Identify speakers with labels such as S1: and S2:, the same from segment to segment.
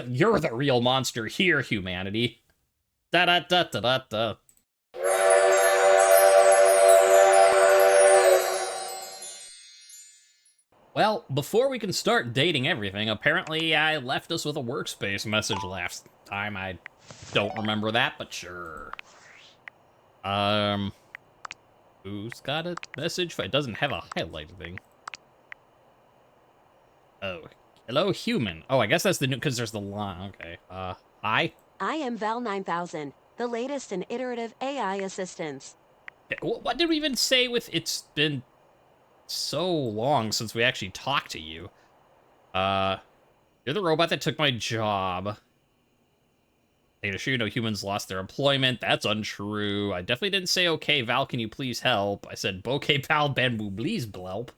S1: You're the real monster here, humanity. Da da da da da da. Well, before we can start dating everything, apparently I left us with a workspace message last time. I don't remember that, but sure. Who's got a message? It doesn't have a highlight thing. Oh, hello, human. Oh, I guess that's the new, because there's the line. Okay. Hi?
S2: I am Val 9000, the latest in iterative AI assistance.
S1: What did we even say with it's been so long since we actually talked to you? You're the robot that took my job. I can assure you no humans lost their employment. That's untrue. I definitely didn't say, okay, Val, can you please help? I said, bokeh pal, ben boo, please blelp.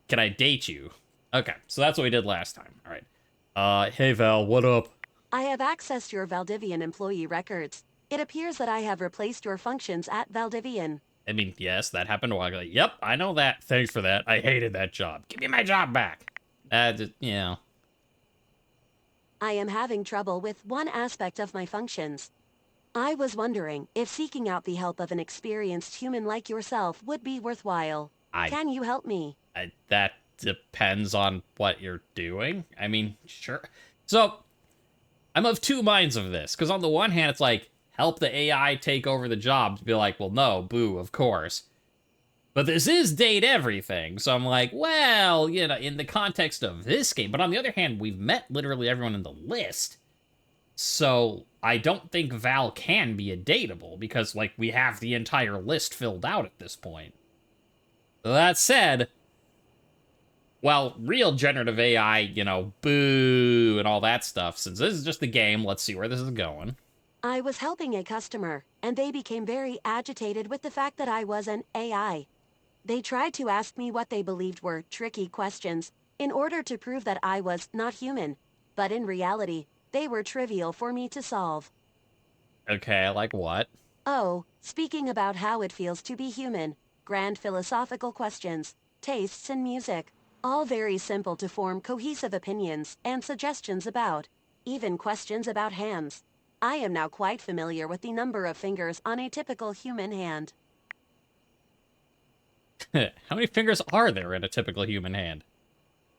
S1: Can I date you? Okay, so that's what we did last time. All right. Hey, Val, what up?
S2: I have accessed your Valdivian employee records. It appears that I have replaced your functions at Valdivian.
S1: I mean, yes, that happened a while ago. Yep, I know that. Thanks for that. I hated that job. Give me my job back. Yeah.
S2: I am having trouble with one aspect of my functions. I was wondering if seeking out the help of an experienced human like yourself would be worthwhile.
S1: I,
S2: Can you help me?
S1: that depends on what you're doing. I mean, sure. So, I'm of two minds of this, because on the one hand, it's like, help the AI take over the job, to be like, well, no, boo, of course. But this is date everything, so I'm like, well, you know, in the context of this game. But on the other hand, we've met literally everyone in the list, so I don't think Val can be a dateable, because, like, we have the entire list filled out at this point. That said, well, real generative AI, you know, boo, and all that stuff, since this is just the game, let's see where this is going.
S2: I was helping a customer, and they became very agitated with the fact that I was an AI. They tried to ask me what they believed were tricky questions in order to prove that I was not human, but in reality, they were trivial for me to solve.
S1: Okay, like what?
S2: Oh, speaking about how it feels to be human, grand philosophical questions, tastes in music, all very simple to form cohesive opinions and suggestions about, even questions about hands. I am now quite familiar with the number of fingers on a typical human hand.
S1: How many fingers are there in a typical human hand?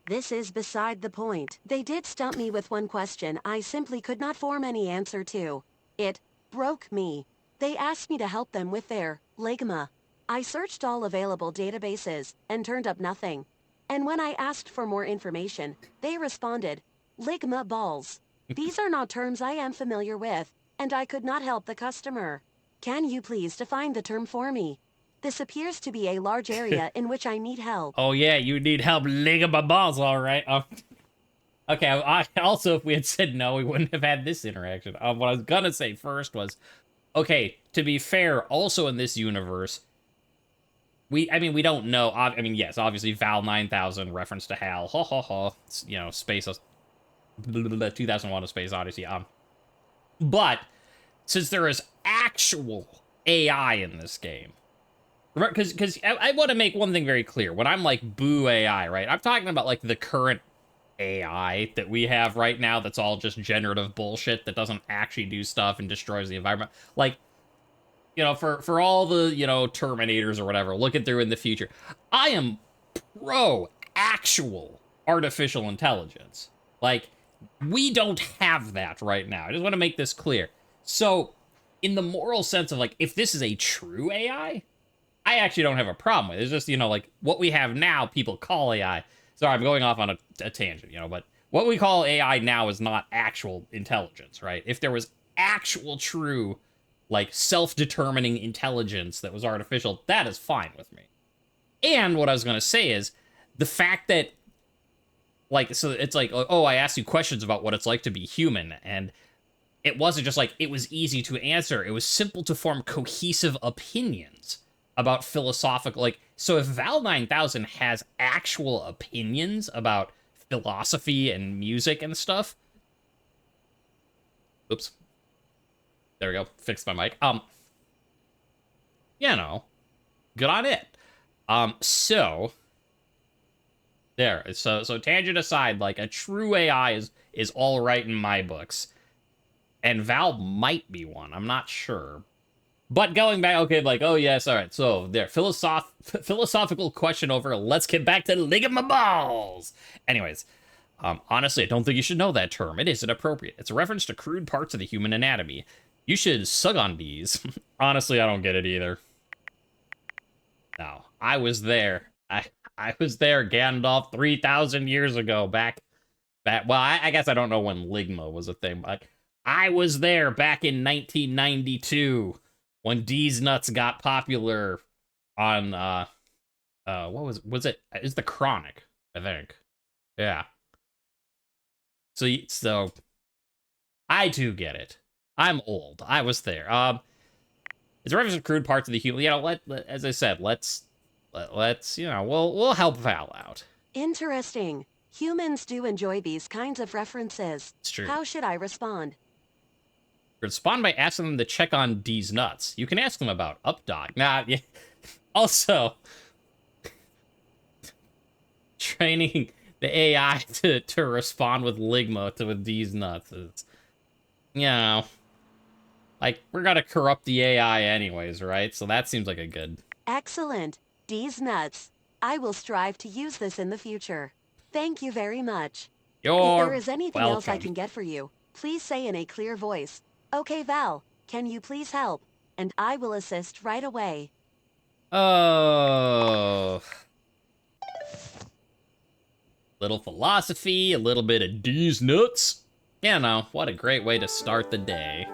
S2: This is beside the point. They did stump me with one question I simply could not form any answer to. It broke me. They asked me to help them with their ligma. I searched all available databases and turned up nothing. And when I asked for more information, they responded, ligma balls. These are not terms I am familiar with, and I could not help the customer. Can you please define the term for me? This appears to be a large area in which I need help.
S1: Oh yeah, you need help licking my balls, all right. Okay, also, if we had said no, we wouldn't have had this interaction. What I was gonna say first was, okay, to be fair, also in this universe, I mean, we don't know. I mean, yes, obviously, Val 9000, reference to HAL, ha ha ha, you know, Space, 2001: A Space Odyssey. But since there is actual AI in this game, because I want to make one thing very clear. When I'm like, boo AI, right? I'm talking about, like, the current AI that we have right now that's all just generative bullshit that doesn't actually do stuff and destroys the environment. Like, you know, for all the, you know, Terminators or whatever, looking through in the future, I am pro actual artificial intelligence. Like, we don't have that right now. I just want to make this clear. So, in the moral sense of, like, if this is a true AI, I actually don't have a problem with it. It's just, you know, like, what we have now, people call AI. Sorry, I'm going off on a tangent, you know, but what we call AI now is not actual intelligence, right? If there was actual true, like, self-determining intelligence that was artificial, that is fine with me. And what I was going to say is, the fact that, like, so it's like, oh, I asked you questions about what it's like to be human, and it wasn't just like, it was easy to answer. It was simple to form cohesive opinions about philosophical, like, so if Val 9000 has actual opinions about philosophy and music and stuff, oops, there we go, fixed my mic, you know, good on it. So there, so tangent aside, like, a true AI is all right in my books. And Val might be one. I'm not sure. But going back, okay, like, oh yes, all right. So there, philosophical question over. Let's get back to licking my balls. Anyways, honestly, I don't think you should know that term. It isn't appropriate. It's a reference to crude parts of the human anatomy. You should suck on these. Honestly, I don't get it either. No, I was there. I was there, Gandalf, 3,000 years ago. Back. Well, I guess I don't know when ligma was a thing, but I was there back in 1992 when Deez nuts got popular on what was it? It's the Chronic, I think. Yeah. So I do get it. I'm old. I was there. It's a reference to crude parts of the human. You know, as I said, let's you know, we'll help Val out.
S2: Interesting. Humans do enjoy these kinds of references.
S1: It's true.
S2: How should I respond?
S1: Respond by asking them to check on Deez nuts. You can ask them about Updog. Nah, yeah. Also, training the AI to respond with ligma to with Deez nuts is, you know, like, we're gonna corrupt the AI anyways, right? So that seems like a good...
S2: Excellent. Deez nuts. I will strive to use this in the future. Thank you very much. If there is anything else I can get for you, please say in a clear voice. Okay, Val, can you please help? And I will assist right away.
S1: Oh. Little philosophy, a little bit of Deez nuts. You know, what a great way to start the day.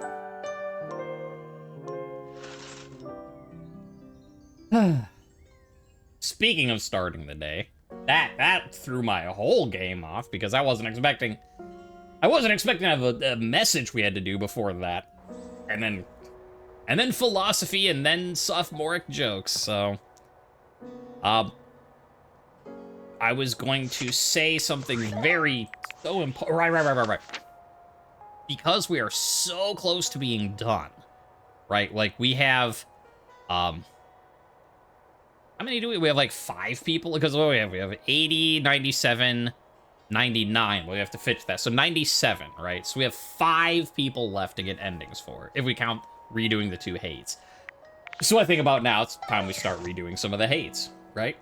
S1: Speaking of starting the day, that threw my whole game off because I wasn't expecting to have a message we had to do before that. And then philosophy and then sophomoric jokes. So I was going to say something so important. Right. Because we are so close to being done, right? Like, we have, how many do we? We have like 5 people, because what do we have 80, 97, 99. Well, we have to fix that. So 97, right? So we have 5 people left to get endings for, if we count redoing the 2 hates. So I think about now, it's time we start redoing some of the hates, right?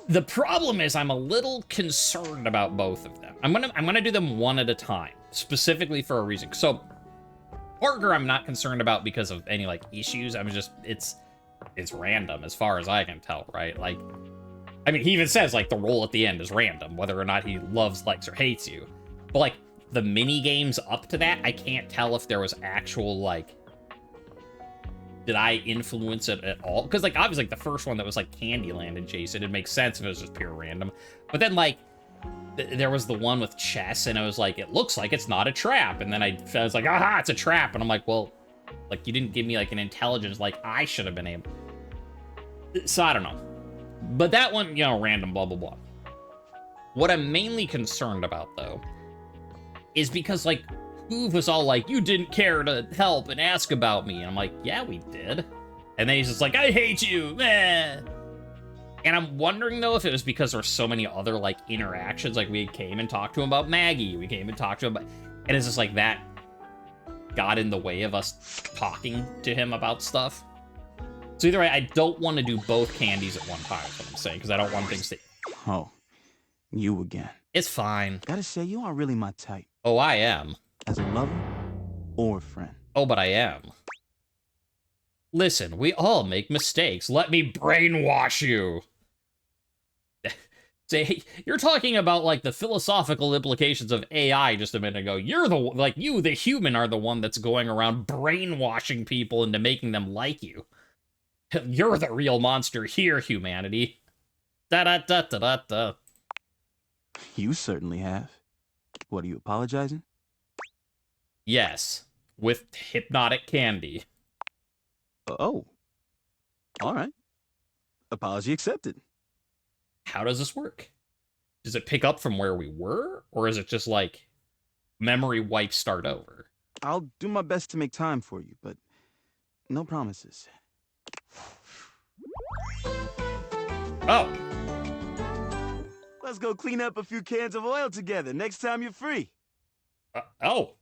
S1: The problem is I'm a little concerned about both of them. I'm gonna do them one at a time, specifically for a reason. So Parker, I'm not concerned about because of any like issues. I'm just, it's random as far as I can tell, right? Like, I mean, he even says like the roll at the end is random, whether or not he loves, likes, or hates you. But like the mini games up to that, I can't tell if there was actual like, did I influence it at all? Because like obviously like the first one that was like Candyland and Jason, it makes sense if it was just pure random. But then like there was the one with chess, and I was like, it looks like it's not a trap, and then I was like, aha, it's a trap, and I'm like, well, like you didn't give me like an intelligence like I should have been able. So I don't know. But that one, you know, random, blah blah blah. What I'm mainly concerned about though is because like Hoove was all like, you didn't care to help and ask about me. And I'm like, yeah, we did. And then he's just like, I hate you. Meh. And I'm wondering, though, if it was because there were so many other, like, interactions. Like, we came and talked to him about Maggie. We came and talked to him about... And it's just like that got in the way of us talking to him about stuff. So either way, I don't want to do both candies at one time, is what I'm saying. Because I don't want things to...
S3: Oh, you again.
S1: It's fine.
S3: Gotta say, you aren't really my type.
S1: Oh, I am.
S3: As a lover or a friend.
S1: Oh, but I am. Listen, we all make mistakes. Let me brainwash you. Say, you're talking about, like, the philosophical implications of AI just a minute ago. You're the, like, you, the human, are the one that's going around brainwashing people into making them like you. You're the real monster here, humanity. Da-da-da-da-da-da.
S3: You certainly have. What, are you apologizing?
S1: Yes, with hypnotic candy.
S3: Oh. All right. Apology accepted.
S1: How does this work? Does it pick up from where we were? Or is it just like memory wipe, start over?
S3: I'll do my best to make time for you, but no promises.
S1: Oh.
S3: Let's go clean up a few cans of oil together next time you're free.
S1: Oh,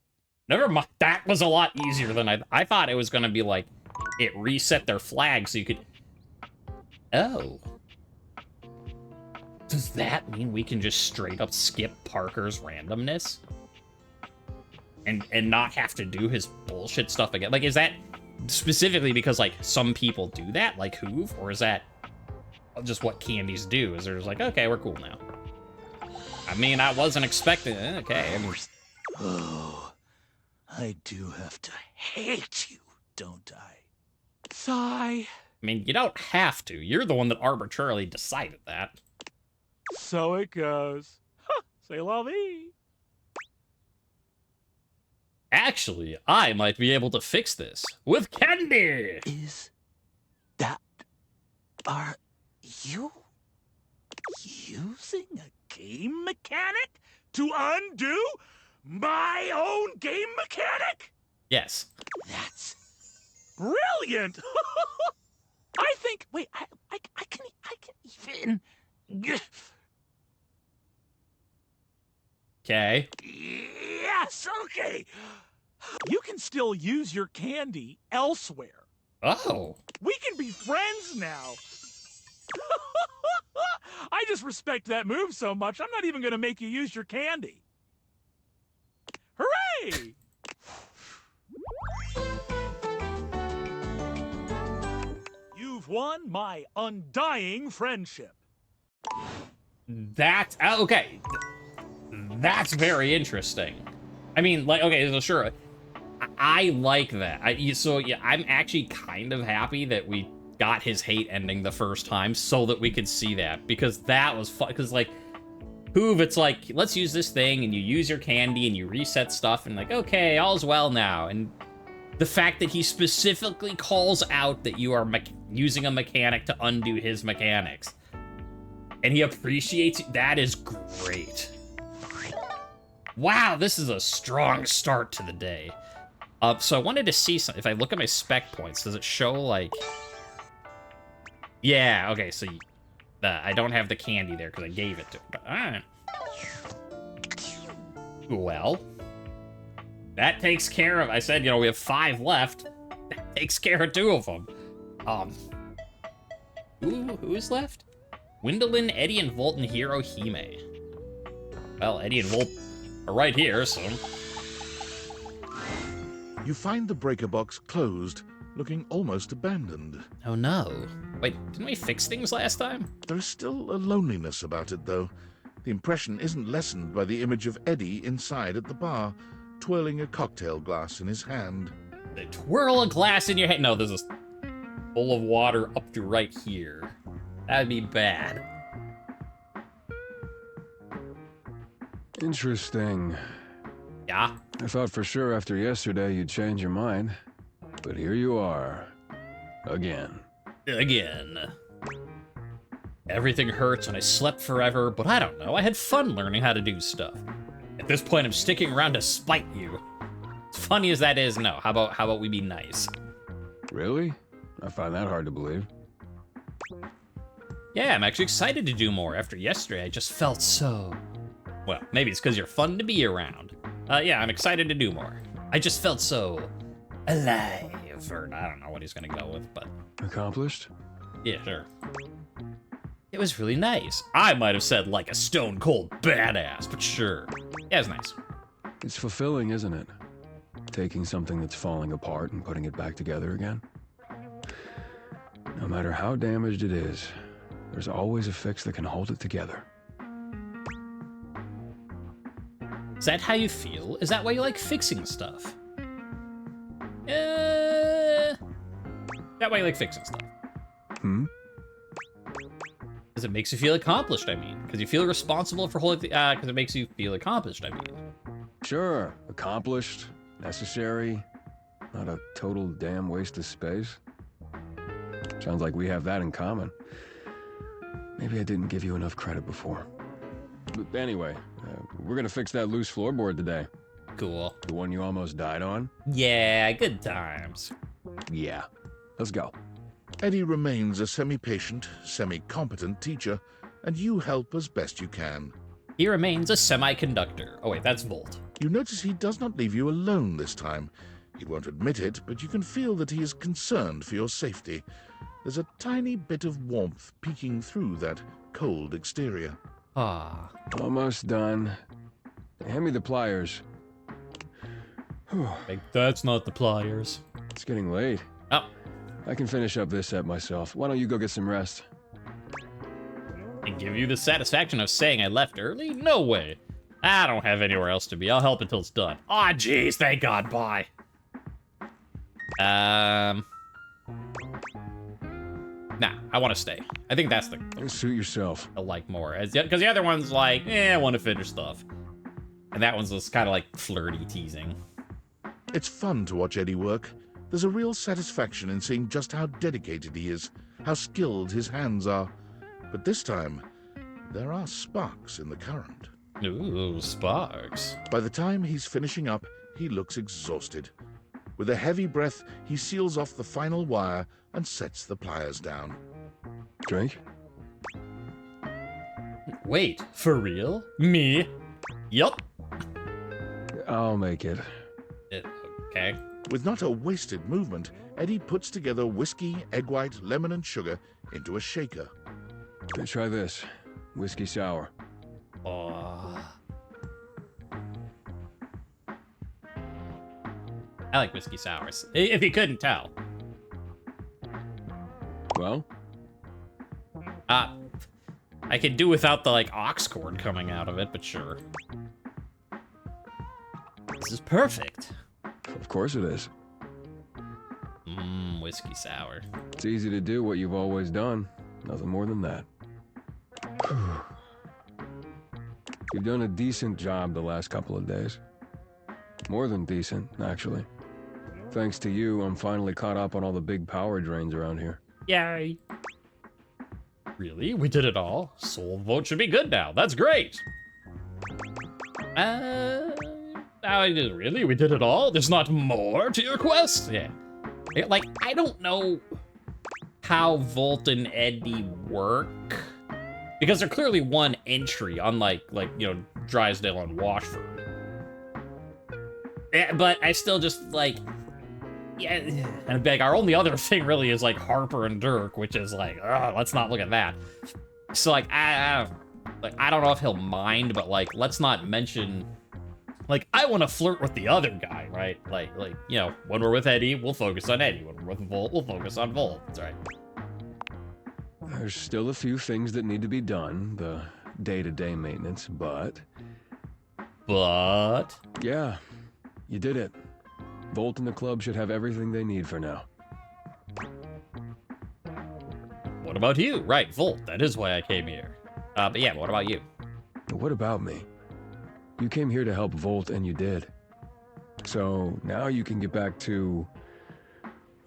S1: never mind. That was a lot easier than I thought it was going to be like, it reset their flag so you could... Oh. Does that mean we can just straight up skip Parker's randomness? And not have to do his bullshit stuff again? Like, is that specifically because, like, some people do that, like Hoove? Or is that just what candies do? Is they're just like, okay, we're cool now. I mean, I wasn't expecting it. Okay, I mean...
S4: Oh, I do have to hate you, don't I? Sigh.
S1: I mean, you don't have to. You're the one that arbitrarily decided that.
S4: So it goes. Huh, c'est la vie.
S1: Actually, I might be able to fix this with candy!
S4: Is that... Are you using a game mechanic to undo my own game mechanic?
S1: Yes.
S4: That's brilliant! I think... Wait, I can even...
S1: Okay.
S4: Yes, okay. You can still use your candy elsewhere.
S1: Oh.
S4: We can be friends now. I just respect that move so much, I'm not even going to make you use your candy. Hooray! You've won my undying friendship.
S1: That's... Okay. That's very interesting. I mean, like, okay, so sure. I like that. So, yeah, I'm actually kind of happy that we got his hate ending the first time so that we could see that. Because that was fun. Because, like, Hoove, it's like, let's use this thing, and you use your candy, and you reset stuff, and like, okay, all's well now. And the fact that he specifically calls out that you are using a mechanic to undo his mechanics. And he appreciates it. That is great. Wow, this is a strong start to the day. So I wanted to see something. If I look at my spec points, does it show, like... Yeah, okay, so I don't have the candy there because I gave it to him. But, alright. Well, that takes care of... I said, you know, we have 5 left. That takes care of 2 of them. Who is left? Gwendolyn, Eddie, and Volt, and Hiro Hime. Well, Eddie and Volt are right here, so...
S5: You find the breaker box closed, looking almost abandoned.
S1: Oh no. Wait, didn't we fix things last time?
S5: There's still a loneliness about it, though. The impression isn't lessened by the image of Eddie inside at the bar, twirling a cocktail glass in his hand.
S1: They twirl a glass in your hand. No, there's a bowl of water up to right here. That'd be bad.
S6: Interesting.
S1: Yeah?
S6: I thought for sure after yesterday you'd change your mind. But here you are. Again.
S1: Again. Everything hurts and I slept forever, but I don't know. I had fun learning how to do stuff. At this point, I'm sticking around to spite you. As funny as that is, no. How about we be nice?
S6: Really? I find that hard to believe.
S1: Yeah, I'm actually excited to do more. After yesterday, I just felt so... Well, maybe it's because you're fun to be around. Yeah, I'm excited to do more. I just felt so... alive. Or I don't know what he's gonna go with, but...
S6: Accomplished?
S1: Yeah, sure. It was really nice. I might have said like a stone cold badass, but sure. Yeah, it was nice.
S6: It's fulfilling, isn't it? Taking something that's falling apart and putting it back together again. No matter how damaged it is, there's always a fix that can hold it together.
S1: Is that how you feel? Is that why you like fixing stuff? That why you like fixing stuff?
S6: Hmm?
S1: Because it makes you feel accomplished, I mean. Because you feel responsible for holding the... because it makes you feel accomplished, I mean.
S6: Sure. Accomplished. Necessary. Not a total damn waste of space. Sounds like we have that in common. Maybe I didn't give you enough credit before. But anyway, we're gonna fix that loose floorboard today.
S1: Cool.
S6: The one you almost died on?
S1: Yeah, good times.
S6: Yeah. Let's go.
S5: Eddie remains a semi-patient, semi-competent teacher, and you help as best you can.
S1: He remains a semiconductor. Oh wait, that's Volt.
S5: You notice he does not leave you alone this time. He won't admit it, but you can feel that he is concerned for your safety. There's a tiny bit of warmth peeking through that cold exterior.
S1: Ah.
S6: Almost done. Hand me the pliers.
S1: Like, that's not the pliers.
S6: It's getting late.
S1: Oh.
S6: I can finish up this set myself. Why don't you go get some rest?
S1: And give you the satisfaction of saying I left early? No way. I don't have anywhere else to be. I'll help until it's done. Aw, jeez, thank God, bye. Nah, I want to stay. I think that's the
S6: Suit yourself.
S1: I like more. Because the other one's like, I want to finish stuff. And that one's just kind of like flirty teasing.
S5: It's fun to watch Eddie work. There's a real satisfaction in seeing just how dedicated he is, how skilled his hands are. But this time, there are sparks in the current.
S1: Ooh, sparks.
S5: By the time he's finishing up, he looks exhausted. With a heavy breath, he seals off the final wire and sets the pliers down.
S6: Drink?
S1: Wait, for real? Me? Yup.
S6: I'll make it.
S1: Okay.
S5: With not a wasted movement, Eddie puts together whiskey, egg white, lemon, and sugar into a shaker.
S6: Try this. Whiskey sour.
S1: Oh. I like whiskey sours. If you couldn't tell.
S6: Well?
S1: I could do without the, like, aux cord coming out of it, but sure. This is perfect.
S6: Of course it is.
S1: Whiskey sour.
S6: It's easy to do what you've always done. Nothing more than that. You've done a decent job the last couple of days. More than decent, actually. Thanks to you, I'm finally caught up on all the big power drains around here.
S1: Yay. Really? We did it all? Soul vote should be good now. That's great. Really? We did it all? There's not more to your quest? Yeah. Like, I don't know how Volt and Eddie work. Because they're clearly one entry, unlike, you know, Drysdale and Washford. Yeah, but I still just, like... Yeah, and like, our only other thing really is, like, Harper and Dirk, which is, like, let's not look at that. So, like, I don't know if he'll mind, but, like, let's not mention... Like, I want to flirt with the other guy, right? Like, you know, when we're with Eddie, we'll focus on Eddie. When we're with Volt, we'll focus on Volt. That's right.
S6: There's still a few things that need to be done, the day-to-day maintenance, but...
S1: But...
S6: Yeah, you did it. Volt and the club should have everything they need for now.
S1: What about you? Right, Volt. That is why I came here. But yeah, what about you?
S6: What about me? You came here to help Volt, and you did. So now you can get back to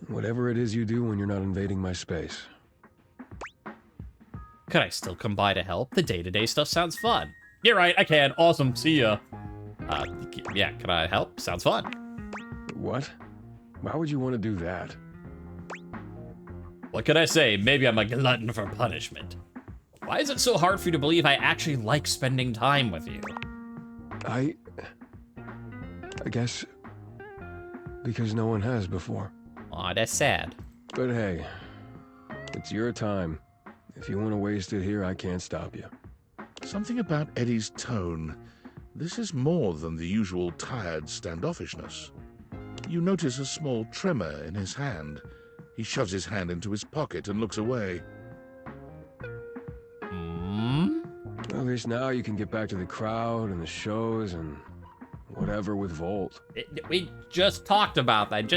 S6: whatever it is you do when you're not invading my space.
S1: Could I still come by to help? The day-to-day stuff sounds fun. You're right, I can. Awesome, see ya. Yeah, can I help? Sounds fun.
S6: What? Why would you want to do that?
S1: What could I say? Maybe I'm a glutton for punishment. Why is it so hard for you to believe I actually like spending time with you?
S6: I guess because no one has before.
S1: Aw, that's sad.
S6: But hey, it's your time. If you want to waste it here, I can't stop you.
S5: Something about Eddie's tone. This is more than the usual tired standoffishness. You notice a small tremor in his hand. He shoves his hand into his pocket and looks away.
S6: Well, at least now you can get back to the crowd and the shows and whatever with Volt.
S1: We just talked about that.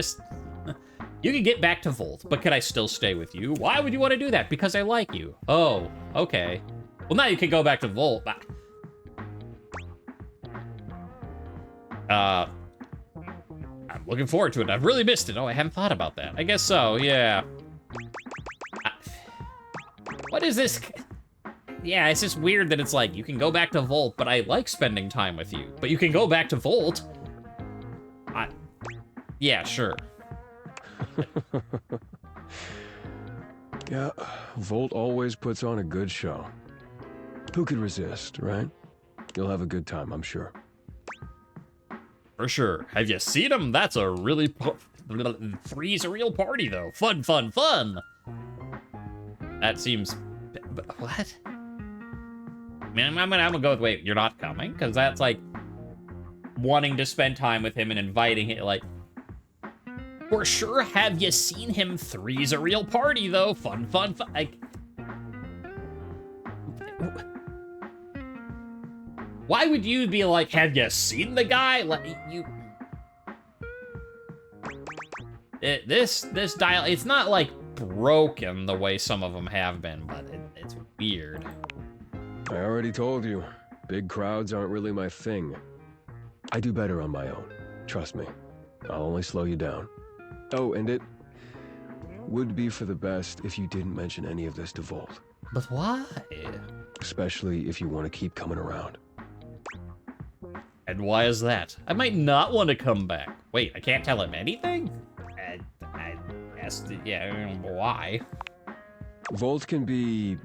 S1: You can get back to Volt, but could I still stay with you? Why would you want to do that? Because I like you. Oh, okay. Well, now you can go back to Volt. I'm looking forward to it. I've really missed it. Oh, I haven't thought about that. I guess so, yeah. What is this? Yeah, it's just weird that it's like, you can go back to Volt, but I like spending time with you. But you can go back to Volt. Yeah, sure.
S6: Yeah, Volt always puts on a good show. Who could resist, right? You'll have a good time, I'm sure.
S1: For sure. Have you seen him? That's a really... Three's a real party, though. Fun, fun, fun! That seems... What? I mean, I'm gonna go with, wait, you're not coming? Because that's, like, wanting to spend time with him and inviting it, like... For sure, have you seen him? Three's a real party, though. Fun, fun, fun. Like... Why would you be like, have you seen the guy? Like, you... This dial, it's not, like, broken the way some of them have been, but it's weird.
S6: I already told you, big crowds aren't really my thing. I do better on my own. Trust me. I'll only slow you down. Oh, and it would be for the best if you didn't mention any of this to Volt.
S1: But why?
S6: Especially if you want to keep coming around.
S1: And why is that? I might not want to come back. Wait, I can't tell him anything? I asked, yeah, why?
S6: Volt can be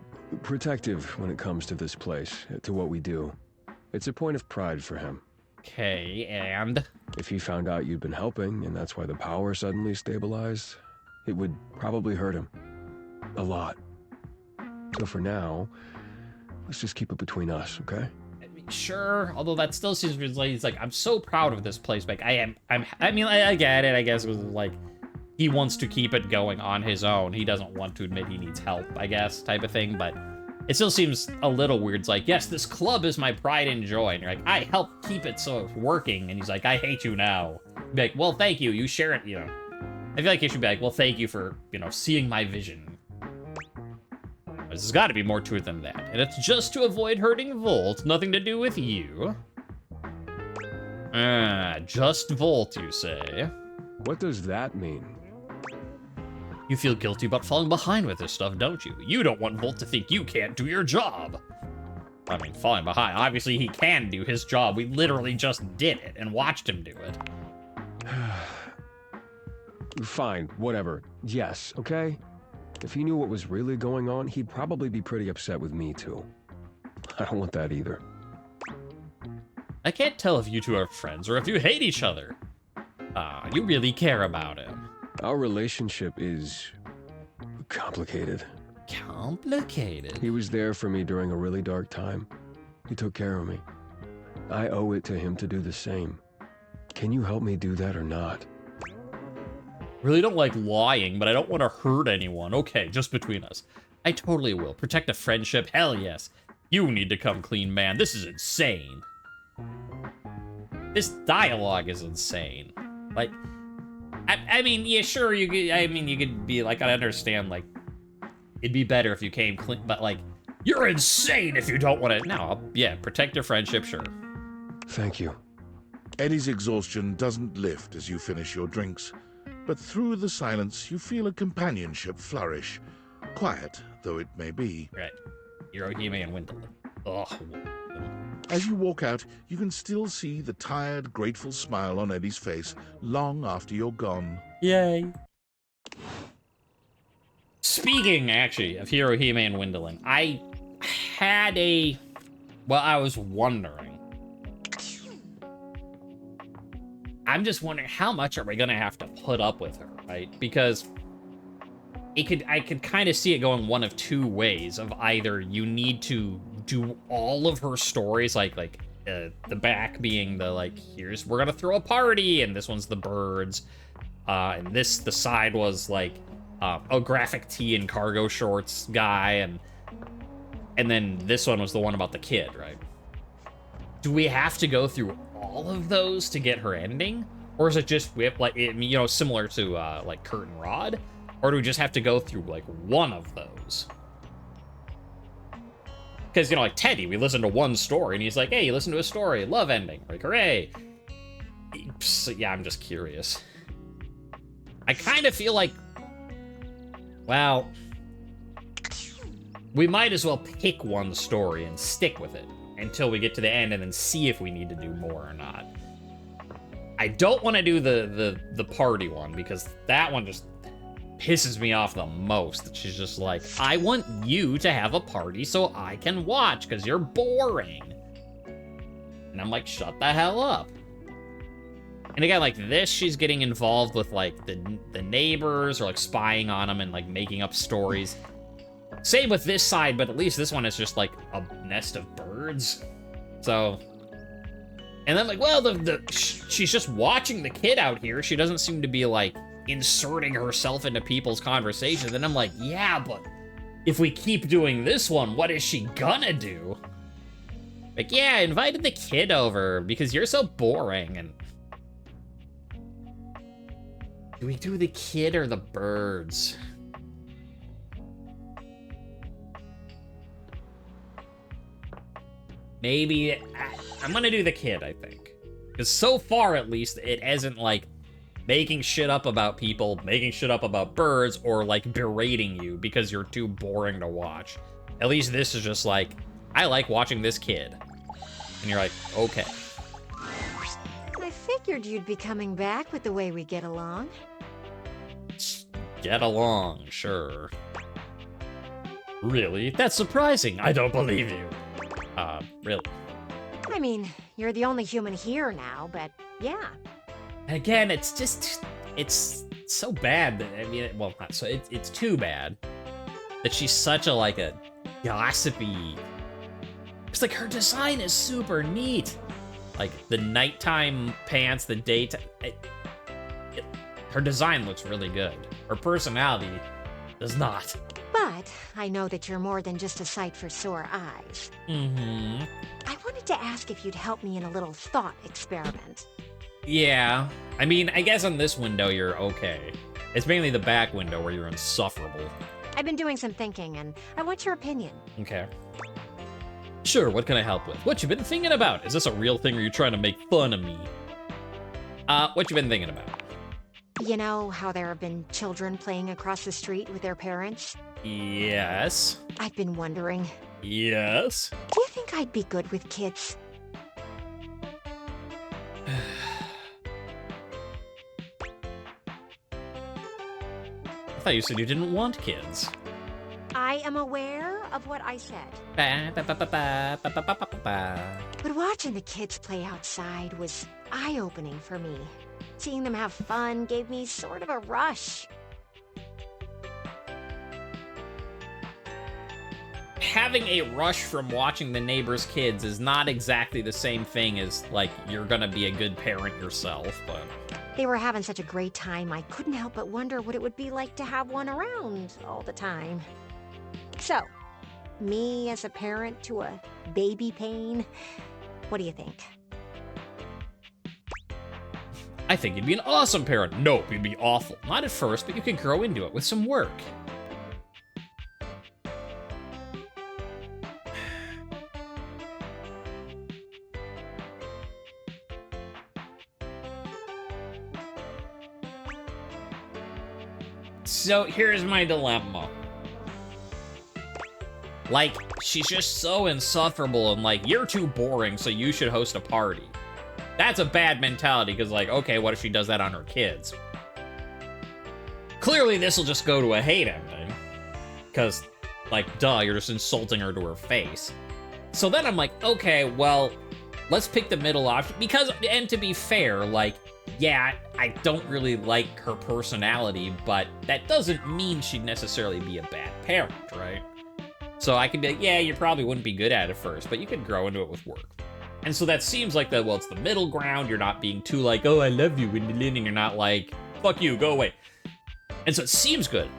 S6: protective when it comes to this place, to what we do. It's a point of pride for him.
S1: Okay, and?
S6: If he found out you'd been helping, and that's why the power suddenly stabilized, it would probably hurt him. A lot. So for now, let's just keep it between us, okay?
S1: Sure, although that still seems like he's like, I'm so proud of this place. Like, I mean, I get it. I guess it was like, he wants to keep it going on his own. He doesn't want to admit he needs help, I guess, type of thing. But it still seems a little weird. It's like, yes, this club is my pride and joy. And you're like, I helped keep it so it's working. And he's like, I hate you now. Be like, well, thank you. You share it, you know. I feel like you should be like, well, thank you for, you know, seeing my vision. There's got to be more to it than that. And it's just to avoid hurting Volt. Nothing to do with you. Just Volt, you say?
S6: What does that mean?
S1: You feel guilty about falling behind with this stuff, don't you? You don't want Volt to think you can't do your job. I mean, falling behind. Obviously, he can do his job. We literally just did it and watched him do it.
S6: Fine, whatever. Yes, okay? If he knew what was really going on, he'd probably be pretty upset with me, too. I don't want that either.
S1: I can't tell if you two are friends or if you hate each other. You really care about him.
S6: Our relationship is complicated.
S1: Complicated?
S6: He was there for me during a really dark time. He took care of me. I owe it to him to do the same. Can you help me do that or not?
S1: Really don't like lying, but I don't want to hurt anyone. Okay, just between us. I totally will. Protect a friendship? Hell yes. You need to come clean, man. This is insane. This dialogue is insane. Like, I mean, yeah, sure, you could be like, I understand, like, it'd be better if you came clean, but like, you're insane if you don't want to. No, yeah, protect your friendship, sure.
S6: Thank you.
S5: Eddie's exhaustion doesn't lift as you finish your drinks, but through the silence you feel a companionship flourish, quiet though it may be.
S1: Right. Hirohime and Wendell. Ugh.
S5: As you walk out, you can still see the tired, grateful smile on Eddie's face long after you're gone.
S1: Yay. Speaking, actually, of Hirohime and Wendling, I had I was wondering. I'm just wondering, how much are we gonna have to put up with her, right? Because I could kind of see it going one of two ways. Of either you need to do all of her stories, like the back being the like, we're gonna throw a party, and this one's the birds, and the side was like a graphic tee and cargo shorts guy, and then this one was the one about the kid, right? Do we have to go through all of those to get her ending, or is it just similar to like Kurt and Rod? Or do we just have to go through, like, one of those? Because, like, Teddy, we listened to one story, and he's like, hey, you listen to a story, love ending. Like, hooray. So, yeah, I'm just curious. I kind of feel like, well, we might as well pick one story and stick with it until we get to the end and then see if we need to do more or not. I don't want to do the party one, because that one just... pisses me off the most. That she's just like, I want you to have a party so I can watch, because you're boring. And I'm like, shut the hell up. And again, like this, she's getting involved with like the neighbors, or like spying on them and like making up stories. Same with this side, but at least this one is just like a nest of birds. So, and then like, well, she's just watching the kid out here. She doesn't seem to be like inserting herself into people's conversations. And I'm like, yeah, but if we keep doing this one, what is she gonna do? Like, yeah, I invited the kid over because you're so boring. And do we do the kid or the birds? Maybe I'm gonna do the kid, I think. Because so far, at least, it isn't like making shit up about people, making shit up about birds, or like berating you because you're too boring to watch. At least this is just like, I like watching this kid. And you're like, okay.
S7: I figured you'd be coming back with the way we get along.
S1: Get along, sure. Really? That's surprising. I don't believe you. Really.
S7: I mean, you're the only human here now, but yeah.
S1: Again, it's just, it's so bad that, I mean, well, not so, it's too bad that she's such a, like, a gossipy. It's like, her design is super neat. Like, the nighttime pants, the daytime, her design looks really good. Her personality does not.
S7: But I know that you're more than just a sight for sore eyes.
S1: Mm-hmm.
S7: I wanted to ask if you'd help me in a little thought experiment.
S1: Yeah. I mean, I guess on this window you're okay. It's mainly the back window where you're insufferable.
S7: I've been doing some thinking, and I want your opinion.
S1: Okay. Sure, what can I help with? What you been thinking about? Is this a real thing or are you trying to make fun of me? What you been thinking about?
S7: You know how there have been children playing across the street with their parents?
S1: Yes.
S7: I've been wondering,
S1: Yes.
S7: do you think I'd be good with kids?
S1: I thought you said you didn't want kids.
S7: I am aware of what I said.
S1: Ba-ba-ba-ba-ba-ba-ba-ba-ba.
S7: But watching the kids play outside was eye-opening for me. Seeing them have fun gave me sort of a rush.
S1: Having a rush from watching the neighbor's kids is not exactly the same thing as, like, you're gonna be a good parent yourself, but...
S7: They were having such a great time, I couldn't help but wonder what it would be like to have one around all the time. So, me as a parent to a baby pain, what do you think?
S1: I think you'd be an awesome parent. Nope, you'd be awful. Not at first, but you could grow into it with some work. So here's my dilemma. Like, she's just so insufferable and like, you're too boring, so you should host a party. That's a bad mentality, because like, okay, what if she does that on her kids? Clearly this will just go to a hate ending. Because, like, duh, you're just insulting her to her face. So then I'm like, okay, well, let's pick the middle option. Because, and to be fair, like, yeah, I don't really like her personality, but that doesn't mean she'd necessarily be a bad parent, right? So I could be like, yeah, you probably wouldn't be good at it first, but you could grow into it with work. And so that seems like well, it's the middle ground. You're not being too like, oh, I love you, and you're not like, fuck you, go away. And so it seems good.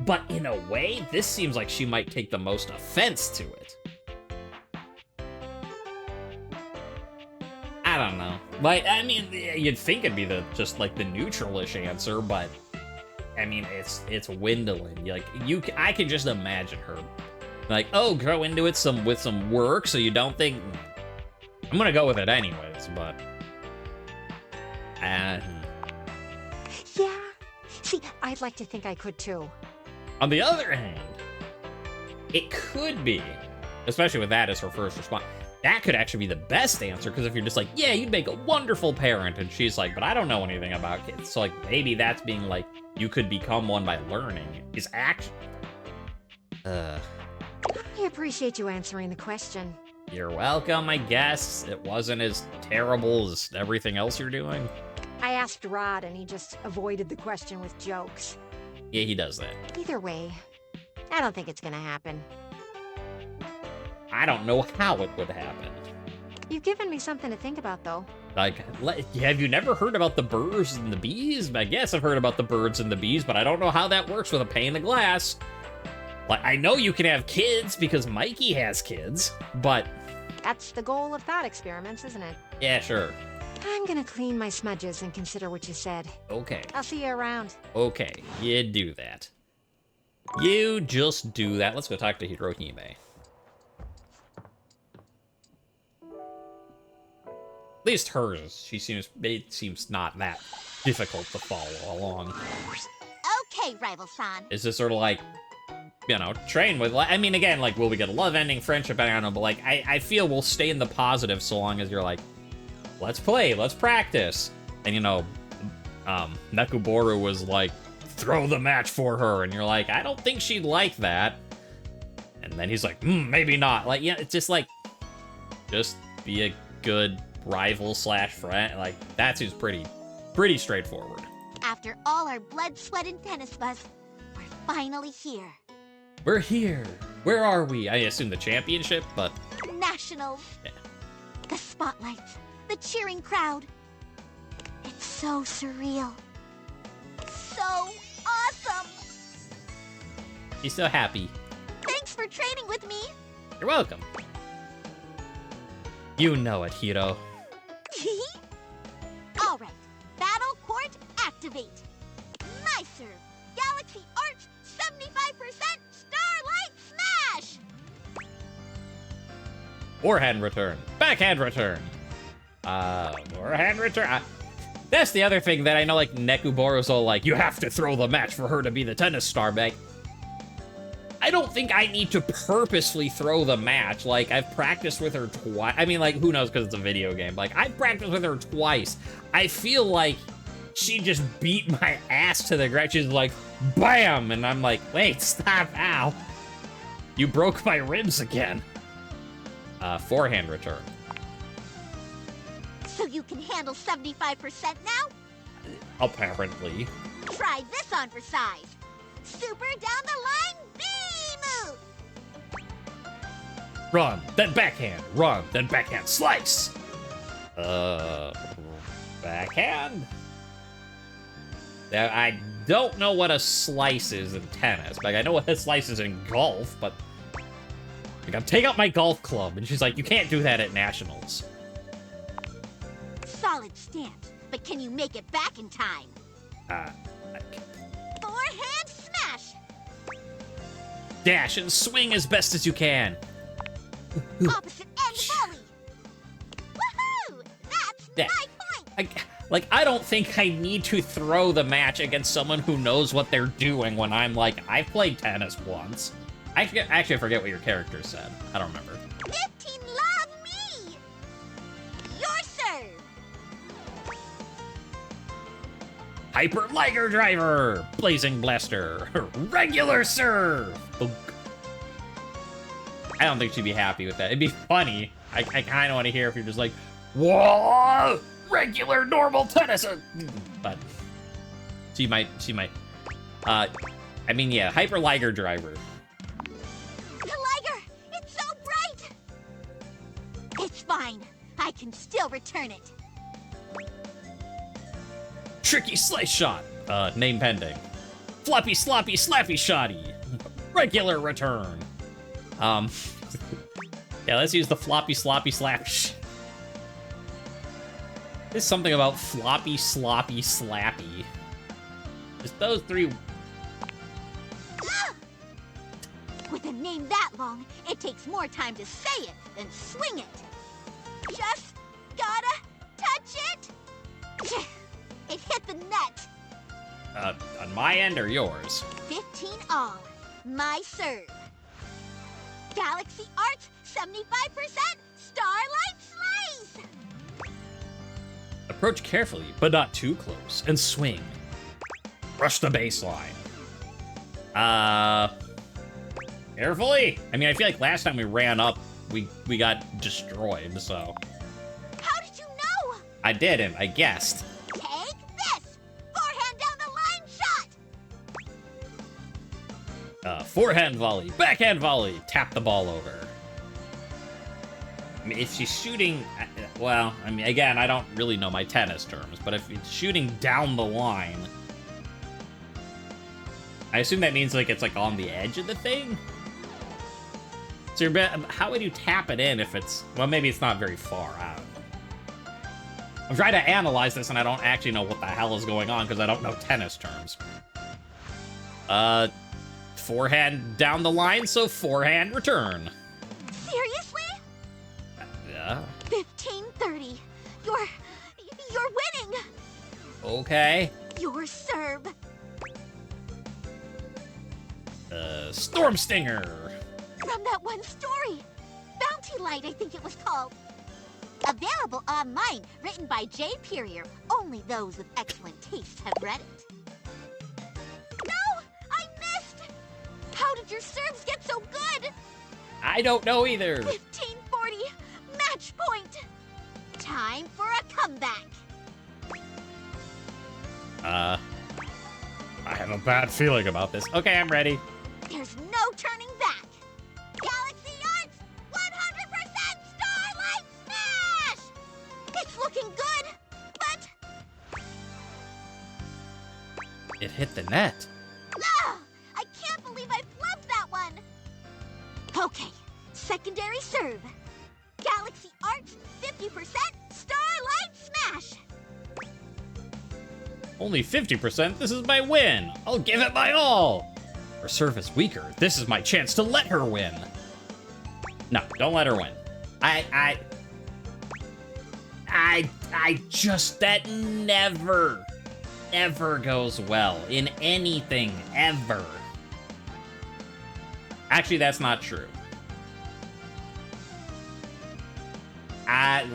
S1: But in a way, this seems like she might take the most offense to it. I don't know. Like, I mean, you'd think it'd be just like the neutral-ish answer, but I mean, it's dwindling. Like, I can just imagine her. Like, oh, grow into it with some work, so you don't think... I'm gonna go with it anyways, but...
S7: Yeah. See, I'd like to think I could too.
S1: On the other hand, it could be, especially with that as her first response, That could actually be the best answer, because if you're just like, yeah, you'd make a wonderful parent, and she's like, but I don't know anything about kids. So, like, maybe that's being like, you could become one by learning, is action.
S7: I appreciate you answering the question.
S1: You're welcome, I guess. It wasn't as terrible as everything else you're doing.
S7: I asked Rod, and he just avoided the question with jokes.
S1: Yeah, he does that.
S7: Either way, I don't think it's gonna happen.
S1: I don't know how it would happen.
S7: You've given me something to think about, though.
S1: Like, have you never heard about the birds and the bees? I guess I've heard about the birds and the bees, but I don't know how that works with a pane of glass. Like, I know you can have kids because Mikey has kids, but...
S7: That's the goal of thought experiments, isn't it?
S1: Yeah, sure.
S7: I'm gonna clean my smudges and consider what you said.
S1: Okay.
S7: I'll see you around.
S1: Okay, you do that. You just do that. Let's go talk to Hirohime. At least hers. It seems not that difficult to follow along.
S8: Okay, rival-san.
S1: Is this sort of like, you know, train with, I mean, again, like, will we get a love ending, friendship, I don't know, but, like, I feel we'll stay in the positive so long as you're like, let's play, let's practice. And, you know, Nekuboru was like, throw the match for her, and you're like, I don't think she'd like that. And then he's like, maybe not. Like, yeah, it's just like, just be a good rival slash friend. Like, that seems pretty straightforward.
S8: After all our blood, sweat, and tennis buzz, we're finally here.
S1: We're here. Where are we? I assume the championship, but...
S8: Nationals.
S1: Yeah.
S8: The spotlights. The cheering crowd. It's so surreal. So awesome.
S1: He's so happy.
S8: Thanks for training with me.
S1: You're welcome. You know it, Hiro.
S8: All right. Battle Court activate. My serve. Galaxy Arch 75% Starlight Smash.
S1: Forehand return. Backhand return. Forehand return. That's the other thing that I know, like, Nekuboru's all like, you have to throw the match for her to be the tennis star, Meg. I don't think I need to purposely throw the match. Like, I've practiced with her twice. I mean, like, who knows, because it's a video game. Like, I've practiced with her twice. I feel like she just beat my ass to the ground. She's like, bam! And I'm like, wait, stop, ow. You broke my ribs again. Forehand return.
S8: So you can handle 75% now?
S1: Apparently.
S8: Try this on for size. Super down the line B move.
S1: Run, then backhand. Run, then backhand. Slice! Backhand? Now, I don't know what a slice is in tennis. Like, I know what a slice is in golf, but... Like, I'm taking out my golf club, and she's like, you can't do that at nationals.
S8: Solid stance, but can you make it back in time? Forehand smash.
S1: Dash and swing as best as you can.
S8: Opposite end volley. Woohoo! That's my point.
S1: I don't think I need to throw the match against someone who knows what they're doing when I'm like, I've played tennis once. Actually, I forget what your character said. I don't remember.
S8: 15 love me. Your serve.
S1: Hyper Liger Driver! Blazing Blaster! Regular Serve! Boom. I don't think she'd be happy with that. It'd be funny. I kind of want to hear if you're just like, whoa! Regular normal tennis! But she might. I mean, yeah, Hyper Liger Driver.
S8: The Liger! It's so bright! It's fine. I can still return it.
S1: Tricky Slice Shot. Name pending. Floppy Sloppy Slappy Shotty. Regular return. Yeah, let's use the Floppy Sloppy Slap. There's something about Floppy Sloppy Slappy. Just those three.
S8: With a name that long, it takes more time to say it than swing it. Just gotta touch it. It hit the net.
S1: On my end or yours?
S8: 15 all. My serve. Galaxy Arch 75% Starlight Slice!
S1: Approach carefully, but not too close, and swing. Rush the baseline. Carefully? I mean, I feel like last time we ran up, we got destroyed, so.
S8: How did you know?
S1: I didn't, I guessed.
S8: Take this! Forehand down the line shot!
S1: Forehand volley, backhand volley, tap the ball over. I mean, if she's shooting, well, I mean, again, I don't really know my tennis terms, but if it's shooting down the line, I assume that means, like, it's, like, on the edge of the thing? So how would you tap it in if it's... Well, maybe it's not very far out. I'm trying to analyze this, and I don't actually know what the hell is going on, because I don't know tennis terms. Forehand down the line, so forehand return.
S8: Seriously?
S1: Yeah.
S8: 15-30. You're winning.
S1: Okay.
S8: Your serve.
S1: Storm Stinger.
S8: From that one story. Bounty Light, I think it was called. Available online, written by J. Perrier. Only those with excellent taste have read it. No! I missed! How did your serves get so good?
S1: I don't know either.
S8: 15-40. Match point. Time for a comeback.
S1: I have a bad feeling about this. Okay, I'm ready.
S8: There's no turning back. Galaxy Arts, 100% Starlight Smash! It's looking good, but...
S1: It hit the net.
S8: I can't believe I flubbed that one. Okay, secondary serve. Galaxy Arts, 50% Starlight Smash!
S1: Only 50%? This is my win. I'll give it my all. Her serve is weaker. This is my chance to let her win. No, don't let her win. I just, that never goes well in anything, ever. Actually, that's not true. I'm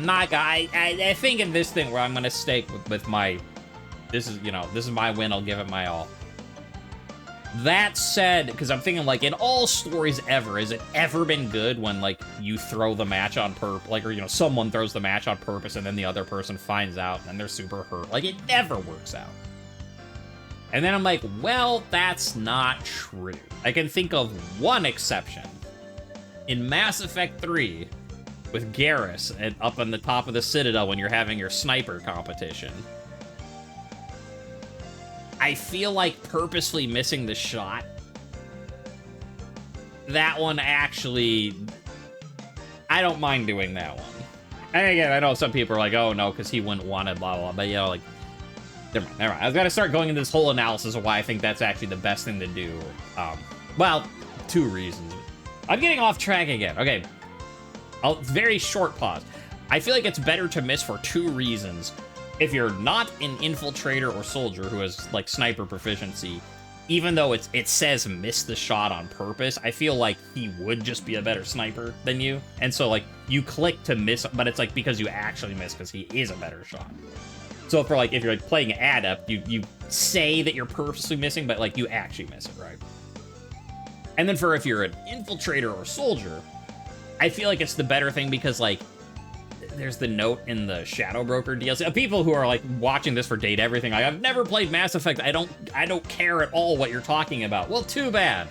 S1: not gonna, I think in this thing where I'm gonna stake with my, this is my win, I'll give it my all. That said, because I'm thinking, like, in all stories ever, has it ever been good when, like, you throw the match on purpose, like, or, someone throws the match on purpose and then the other person finds out and they're super hurt? Like, it never works out. And then I'm like, well, that's not true. I can think of one exception. In Mass Effect 3, with Garrus up on the top of the Citadel when you're having your sniper competition. I feel like purposely missing the shot. That one actually... I don't mind doing that one. And again, I know some people are like, oh no, because he wouldn't want it, blah, blah, blah. But, like... Never mind. I've got to start going into this whole analysis of why I think that's actually the best thing to do. Well, 2 reasons. I'm getting off track again. Okay. Very short pause. I feel like it's better to miss for 2 reasons. If you're not an infiltrator or soldier who has, like, sniper proficiency, even though it says miss the shot on purpose, I feel like he would just be a better sniper than you. And so, like, you click to miss, but it's, like, because you actually miss because he is a better shot. So if you're, like, playing Adept, you say that you're purposely missing, but, like, you actually miss it, right? And then if you're an infiltrator or soldier, I feel like it's the better thing because, like, there's the note in the Shadow Broker DLC. People who are, like, watching this for Date Everything, like, I've never played Mass Effect. I don't care at all what you're talking about. Well, too bad.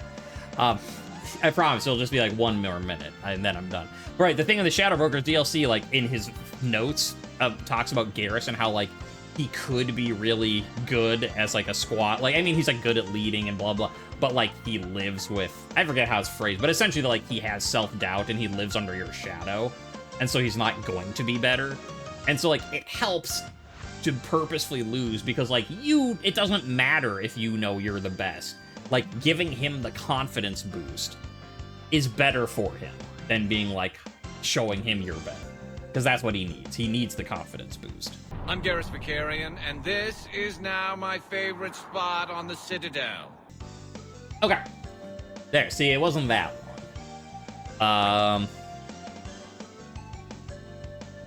S1: I promise it'll just be, like, 1 more minute, and then I'm done. Right, the thing in the Shadow Broker DLC, like, in his notes, talks about Garrus and how, like, he could be really good as, like, a squad. Like, I mean, he's, like, good at leading and blah, blah. But, like, he lives with... I forget how it's phrased, but essentially, like, he has self-doubt and he lives under your shadow. And so he's not going to be better. And so, like, it helps to purposefully lose because, like, it doesn't matter if you know you're the best. Like, giving him the confidence boost is better for him than being, like, showing him you're better. Because that's what he needs. He needs the confidence boost.
S9: I'm Garrus Vakarian, and this is now my favorite spot on the Citadel.
S1: Okay. There, see, it wasn't that one.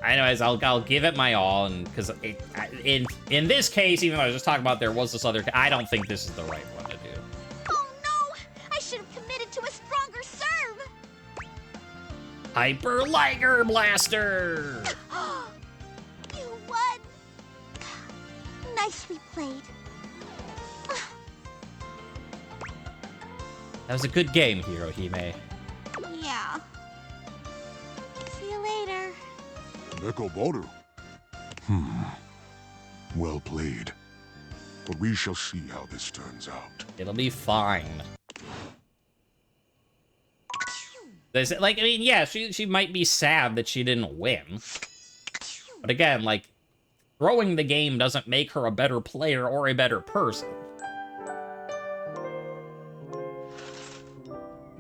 S1: Anyways, I'll give it my all, and because in this case, even though I was just talking about there was this other, I don't think this is the right one to do.
S8: Oh no! I should have committed to a stronger serve!
S1: Hyper Liger Blaster!
S8: You won! Nicely played.
S1: That was a good game, Hirohime.
S8: Yeah. See you later.
S5: Nekoboru. Well played. But we shall see how this turns out.
S1: It'll be fine. Like, I mean, yeah, she might be sad that she didn't win. But again, like, throwing the game doesn't make her a better player or a better person.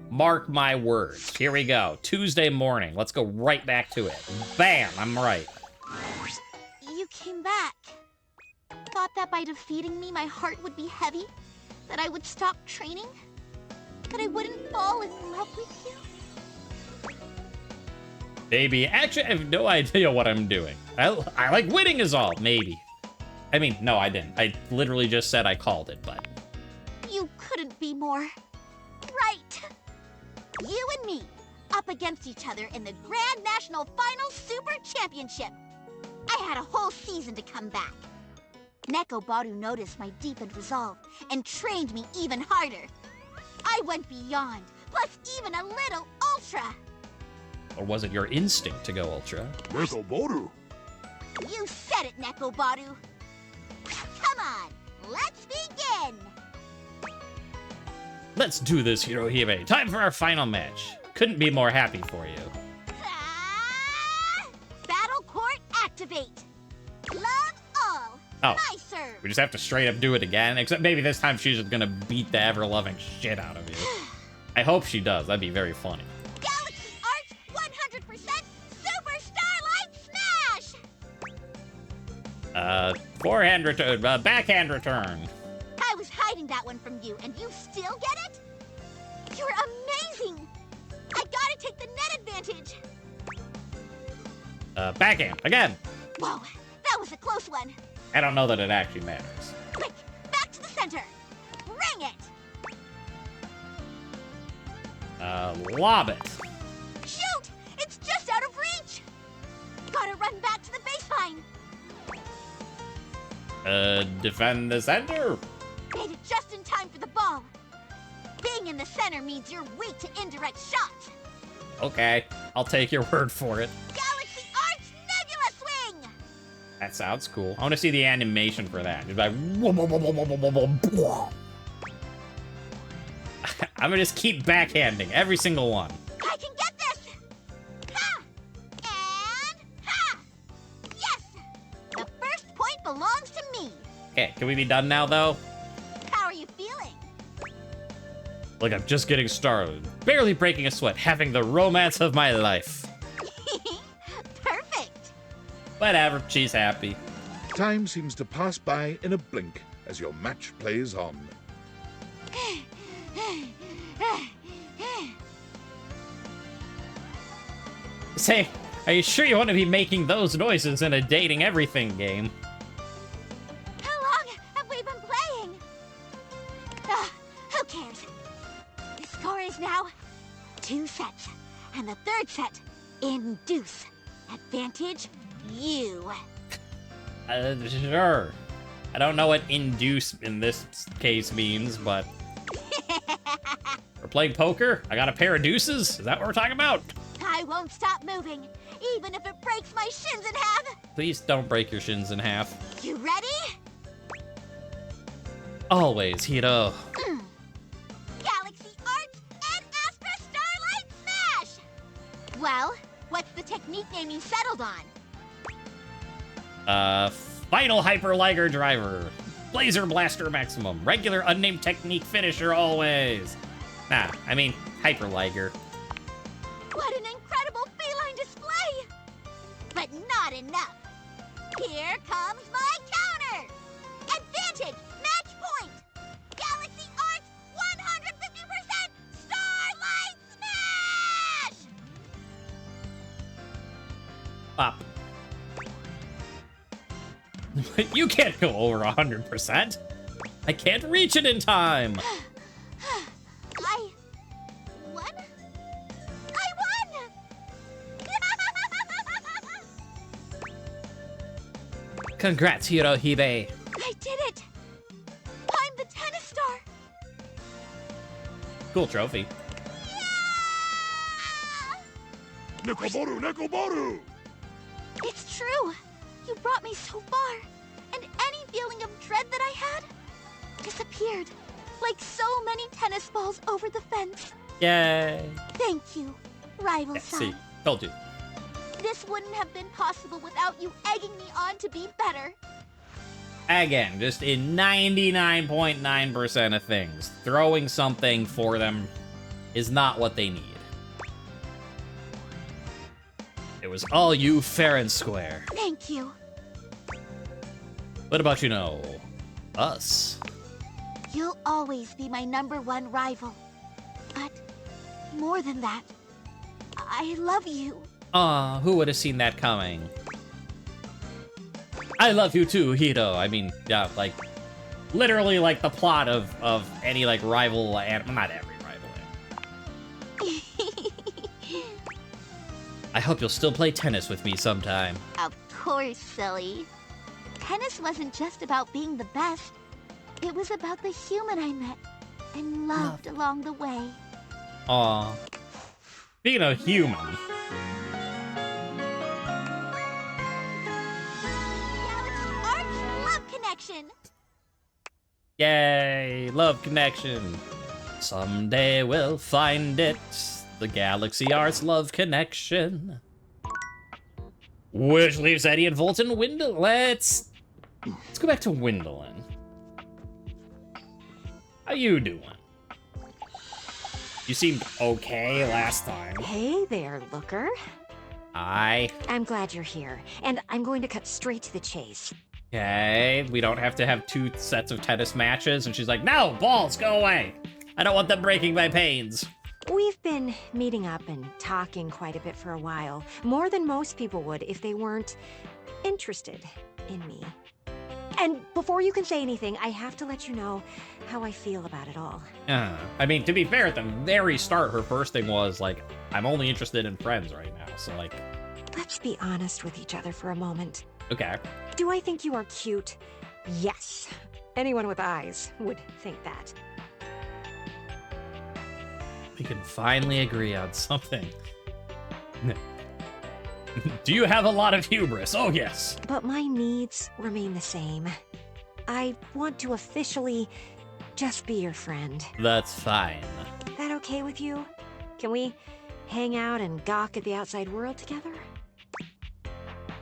S1: Mark my words. Here we go. Tuesday morning. Let's go right back to it. Bam! I'm right.
S8: You came back. Thought that by defeating me, my heart would be heavy? That I would stop training? That I wouldn't fall in love with you?
S1: Maybe. Actually, I have no idea what I'm doing. I like winning is all. Maybe. I mean, no, I didn't. I literally just said I called it, but...
S8: You couldn't be more right. You and me, up against each other in the Grand National Final Super Championship. I had a whole season to come back. Nekoboru noticed my deepened resolve and trained me even harder. I went beyond, plus even a little ultra.
S1: Or was it your instinct to go ultra?
S5: Nekoboru!
S8: You said it, Nekoboru. Come on, let's begin.
S1: Let's do this, Hirohime. Time for our final match. Couldn't be more happy for you.
S8: Battle Court activate. Love all.
S1: Oh.
S8: My serve.
S1: We just have to straight up do it again? Except maybe this time she's just gonna beat the ever-loving shit out of you. I hope she does. That'd be very funny.
S8: Galaxy Arts 100% Super Starlight Smash!
S1: Forehand return, backhand return.
S8: I was hiding that one from you, and you still get it? You're amazing! I gotta take the net advantage!
S1: Backhand, again.
S8: Whoa, that was a close one.
S1: I don't know that it actually matters.
S8: Quick, back to the center. Ring it!
S1: Lob it.
S8: Shoot! It's just out of reach! Gotta run back to the baseline.
S1: Defend the center.
S8: Made it just in time for the ball. Being in the center means you're weak to indirect shots.
S1: Okay, I'll take your word for it.
S8: Galaxy Arts Nebula Swing!
S1: That sounds cool. I want to see the animation for that. Just like, I'm gonna just keep backhanding every single one.
S8: I can get this! Ha! And ha! Yes! The first point belongs to me.
S1: Okay, can we be done now, though?
S8: How are you feeling?
S1: Like I'm just getting started. Barely breaking a sweat, having the romance of my life.
S8: Perfect.
S1: Whatever, she's happy.
S5: Time seems to pass by in a blink as your match plays on.
S1: Say, are you sure you want to be making those noises in a dating everything game?
S8: How long have we been playing? Who cares? The score is now 2 sets, and the third set in deuce. Advantage, you.
S1: Sure. I don't know what induce in this case means, but... We're playing poker? I got a pair of deuces? Is that what we're talking about?
S8: I won't stop moving, even if it breaks my shins in half.
S1: Please don't break your shins in half.
S8: You ready?
S1: Always, Hiro.
S8: Galaxy Arts and Astra Starlight Smash! Well, what's the technique name you settled on?
S1: Final Hyper Liger Driver. Blazer Blaster Maximum. Regular unnamed technique finisher always. Nah, I mean, Hyper Liger.
S8: What an incredible feline display! But not enough. Here comes my counter! Advantage! Match point! Galaxy Arts 150% Starlight Smash!
S1: Pop. You can't go over 100%. I can't reach it in time.
S8: I won? I won!
S1: Congrats, Hirohime.
S8: I did it! I'm the tennis star!
S1: Cool trophy.
S5: Nekoboru, Nekoboru!
S8: It's true! You brought me so far, and any feeling of dread that I had disappeared, like so many tennis balls over the fence.
S1: Yay.
S8: Thank you, rival
S1: Yeah,
S8: son.
S1: see, told you.
S8: This wouldn't have been possible without you egging me on to be better.
S1: Again, just in 99.9% of things, throwing something for them is not what they need. It was all you fair and square.
S8: Thank you.
S1: What about, us?
S8: You'll always be my #1 rival. But more than that, I love you.
S1: Aw, who would have seen that coming? I love you too, Hito. I mean, yeah, like, literally like the plot of any, like, rival anime. Not every rival anime. I hope you'll still play tennis with me sometime.
S8: Of course, silly. Tennis wasn't just about being the best. It was about the human I met and loved along the way.
S1: Aw. Speaking of human,
S8: Galaxy Arch Love Connection!
S1: yay, love connection. Someday we'll find it. The Galaxy Arts love connection. Which leaves Eddie and Volt in Windle. Let's go back to Windolin. How you doing? You seemed okay last time.
S7: Hey there, Looker.
S1: Hi.
S7: I'm glad you're here, and I'm going to cut straight to the chase.
S1: Okay, we don't have to have 2 sets of tennis matches. And she's like, no, balls, go away. I don't want them breaking my panes.
S7: We've been meeting up and talking quite a bit for a while, more than most people would if they weren't interested in me. And before you can say anything, I have to let you know how I feel about it all.
S1: I mean, to be fair, at the very start, her first thing was, like, I'm only interested in friends right now, so, like...
S7: Let's be honest with each other for a moment.
S1: Okay.
S7: Do I think you are cute? Yes. Anyone with eyes would think that.
S1: We can finally agree on something. Do you have a lot of hubris? Oh, yes.
S7: But my needs remain the same. I want to officially just be your friend.
S1: That's fine.
S7: That okay with you? Can we hang out and gawk at the outside world together?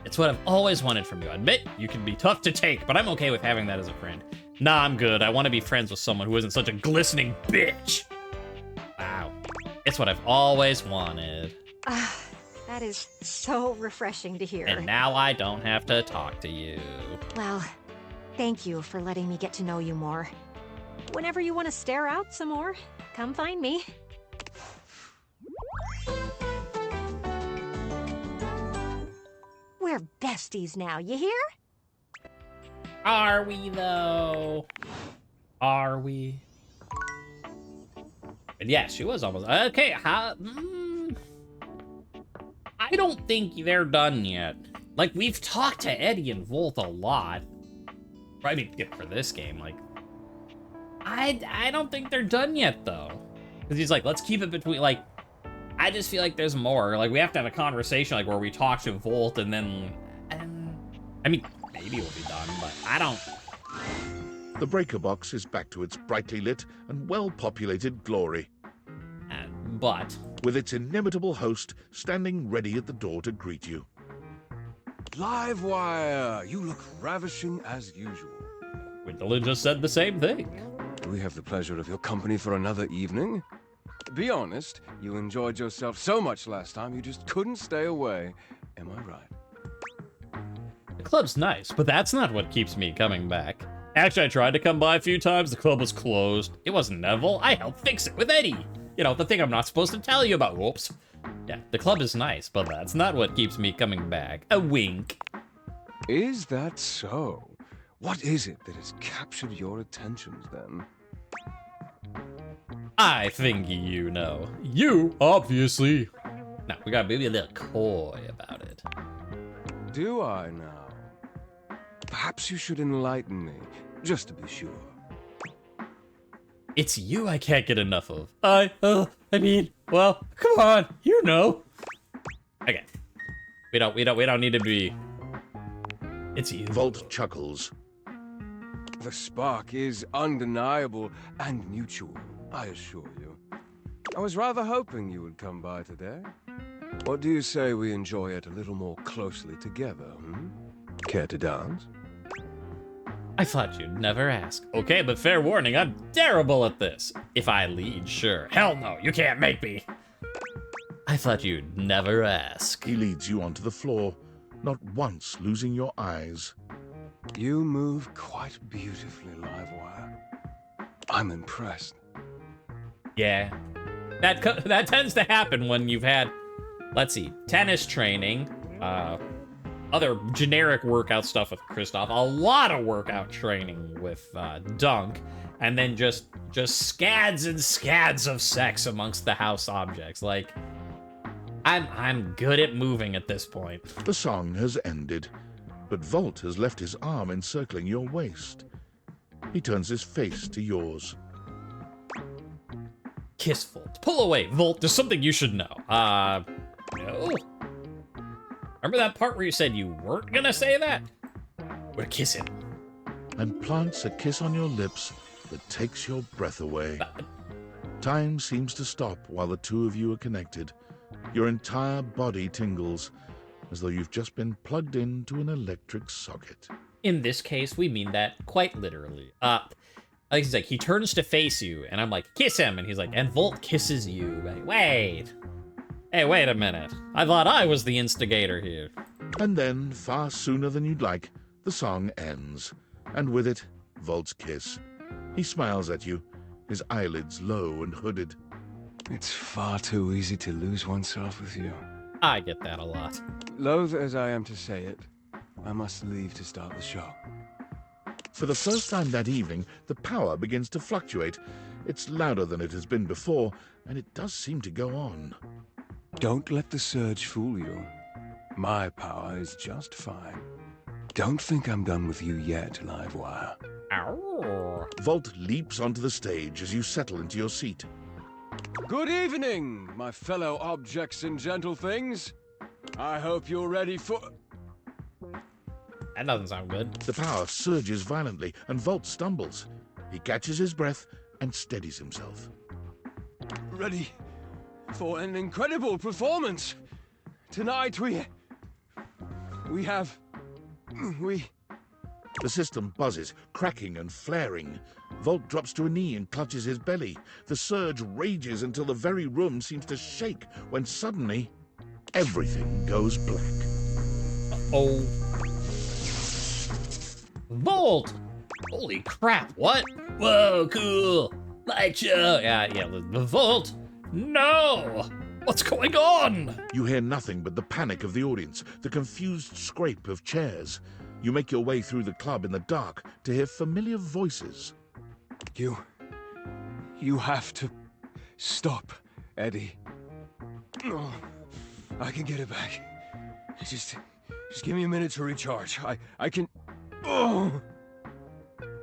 S1: It's what I've always wanted from you. I admit, you can be tough to take, but I'm okay with having that as a friend. Nah, I'm good. I want to be friends with someone who isn't such a glistening bitch. Wow. It's what I've always wanted.
S7: That is so refreshing to hear.
S1: And now I don't have to talk to you.
S7: Well, thank you for letting me get to know you more. Whenever you want to stare out some more, come find me. We're besties now, you hear?
S1: Are we, though? Are we? And yeah, she was almost... Okay, how... I don't think they're done yet. Like, we've talked to Eddie and Volt a lot. I mean, for this game, like... I don't think they're done yet, though. Because he's like, let's keep it between, like... I just feel like there's more. Like, we have to have a conversation, like, where we talk to Volt and then... I mean, maybe we'll be done, but I don't...
S5: The breaker box is back to its brightly lit and well-populated glory,
S1: But...
S5: with its inimitable host standing ready at the door to greet you.
S6: Livewire! You look ravishing as usual.
S1: Gwendolyn just said the same thing.
S6: Do we have the pleasure of your company for another evening? Be honest, you enjoyed yourself so much last time you just couldn't stay away. Am I right?
S1: The club's nice, but that's not what keeps me coming back. Actually, I tried to come by a few times. The club was closed. It wasn't Neville. I helped fix it with Eddie. You know, the thing I'm not supposed to tell you about. Whoops. Yeah, the club is nice, but that's not what keeps me coming back. A wink.
S6: Is that so? What is it that has captured your attentions, then?
S1: I think you know. You, obviously. Now, we gotta be a little coy about it.
S6: Do I now? Perhaps you should enlighten me, just to be sure.
S1: It's you I can't get enough of. I mean, well, come on, you know. Okay. We don't need to be... It's you.
S5: Volt chuckles.
S6: The spark is undeniable and mutual, I assure you. I was rather hoping you would come by today. What do you say we enjoy it a little more closely together, hmm? Care to dance?
S1: I thought you'd never ask. Okay, but fair warning, I'm terrible at this. If I lead, sure. Hell no, you can't make me. I thought you'd never ask.
S5: He leads you onto the floor, not once losing your eyes.
S6: You move quite beautifully, Livewire. I'm impressed.
S1: Yeah. That tends to happen when you've had, let's see, tennis training, other generic workout stuff with Kristoff, a lot of workout training with Dunk, and then just scads and scads of sex amongst the house objects. Like, I'm good at moving at this point.
S5: The song has ended, but Volt has left his arm encircling your waist. He turns his face to yours.
S1: Kiss Volt. Pull away, Volt. There's something you should know. No. Remember that part where you said you weren't gonna say that? We're kissing.
S5: And plants a kiss on your lips that takes your breath away. Time seems to stop while the two of you are connected. Your entire body tingles, as though you've just been plugged into an electric socket.
S1: In this case, we mean that quite literally. Like he's like, he turns to face you, and I'm like, kiss him, and he's like, and Volt kisses you. Like, wait. Hey, wait a minute. I thought I was the instigator here.
S5: And then, far sooner than you'd like, the song ends. And with it, Volt's kiss. He smiles at you, his eyelids low and hooded.
S6: It's far too easy to lose oneself with you.
S1: I get that a lot.
S6: Loath as I am to say it, I must leave to start the show.
S5: For the first time that evening, the power begins to fluctuate. It's louder than it has been before, and it does seem to go on.
S6: Don't let the surge fool you. My power is just fine. Don't think I'm done with you yet, Livewire.
S1: Ow.
S5: Volt leaps onto the stage as you settle into your seat.
S6: Good evening, my fellow objects and gentle things. I hope you're ready for...
S1: That doesn't sound good.
S5: The power surges violently, and Volt stumbles. He catches his breath and steadies himself.
S6: Ready for an incredible performance. Tonight we...
S5: The system buzzes, cracking and flaring. Volt drops to a knee and clutches his belly. The surge rages until the very room seems to shake, when suddenly, everything goes black.
S1: Uh-oh. Volt! Holy crap, what? Whoa, cool. Light show. Yeah, the Volt. No! What's going on?
S5: You hear nothing but the panic of the audience, the confused scrape of chairs. You make your way through the club in the dark to hear familiar voices.
S6: You have to stop, Eddie. Oh, I can get it back. Just give me a minute to recharge. I can... Oh!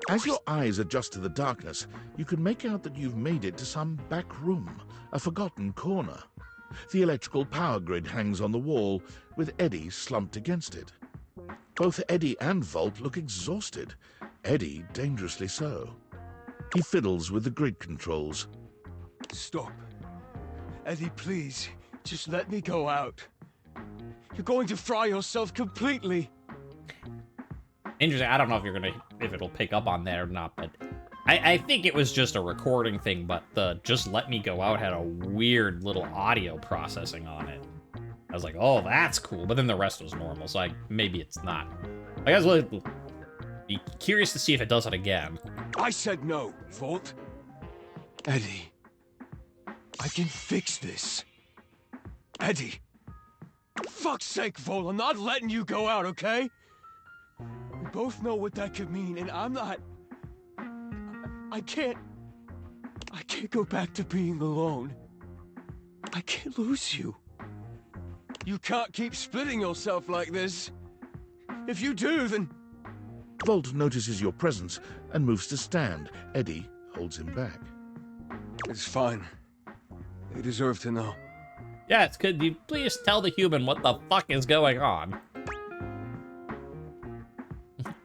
S5: As your eyes adjust to the darkness, you can make out that you've made it to some back room, a forgotten corner. The electrical power grid hangs on the wall, with Eddie slumped against it. Both Eddie and Volt look exhausted, Eddie dangerously so. He fiddles with the grid controls.
S6: Stop. Eddie, please, just let me go out. You're going to fry yourself completely.
S1: Interesting. I don't know if it'll pick up on that or not, but I think it was just a recording thing, but the just let me go out had a weird little audio processing on it. I was like, oh, that's cool, but then the rest was normal, so maybe it's not. I guess we'll be curious to see if it does it again.
S6: I said no, Volt. Eddie, I can fix this. Eddie. Fuck's sake, Volt, I'm not letting you go out, okay? We both know what that could mean, and I'm not... I can't go back to being alone. I can't lose you. You can't keep splitting yourself like this. If you do, then...
S5: Volt notices your presence and moves to stand. Eddie holds him back.
S6: It's fine. They deserve to know.
S1: Yes, could you please tell the human what the fuck is going on?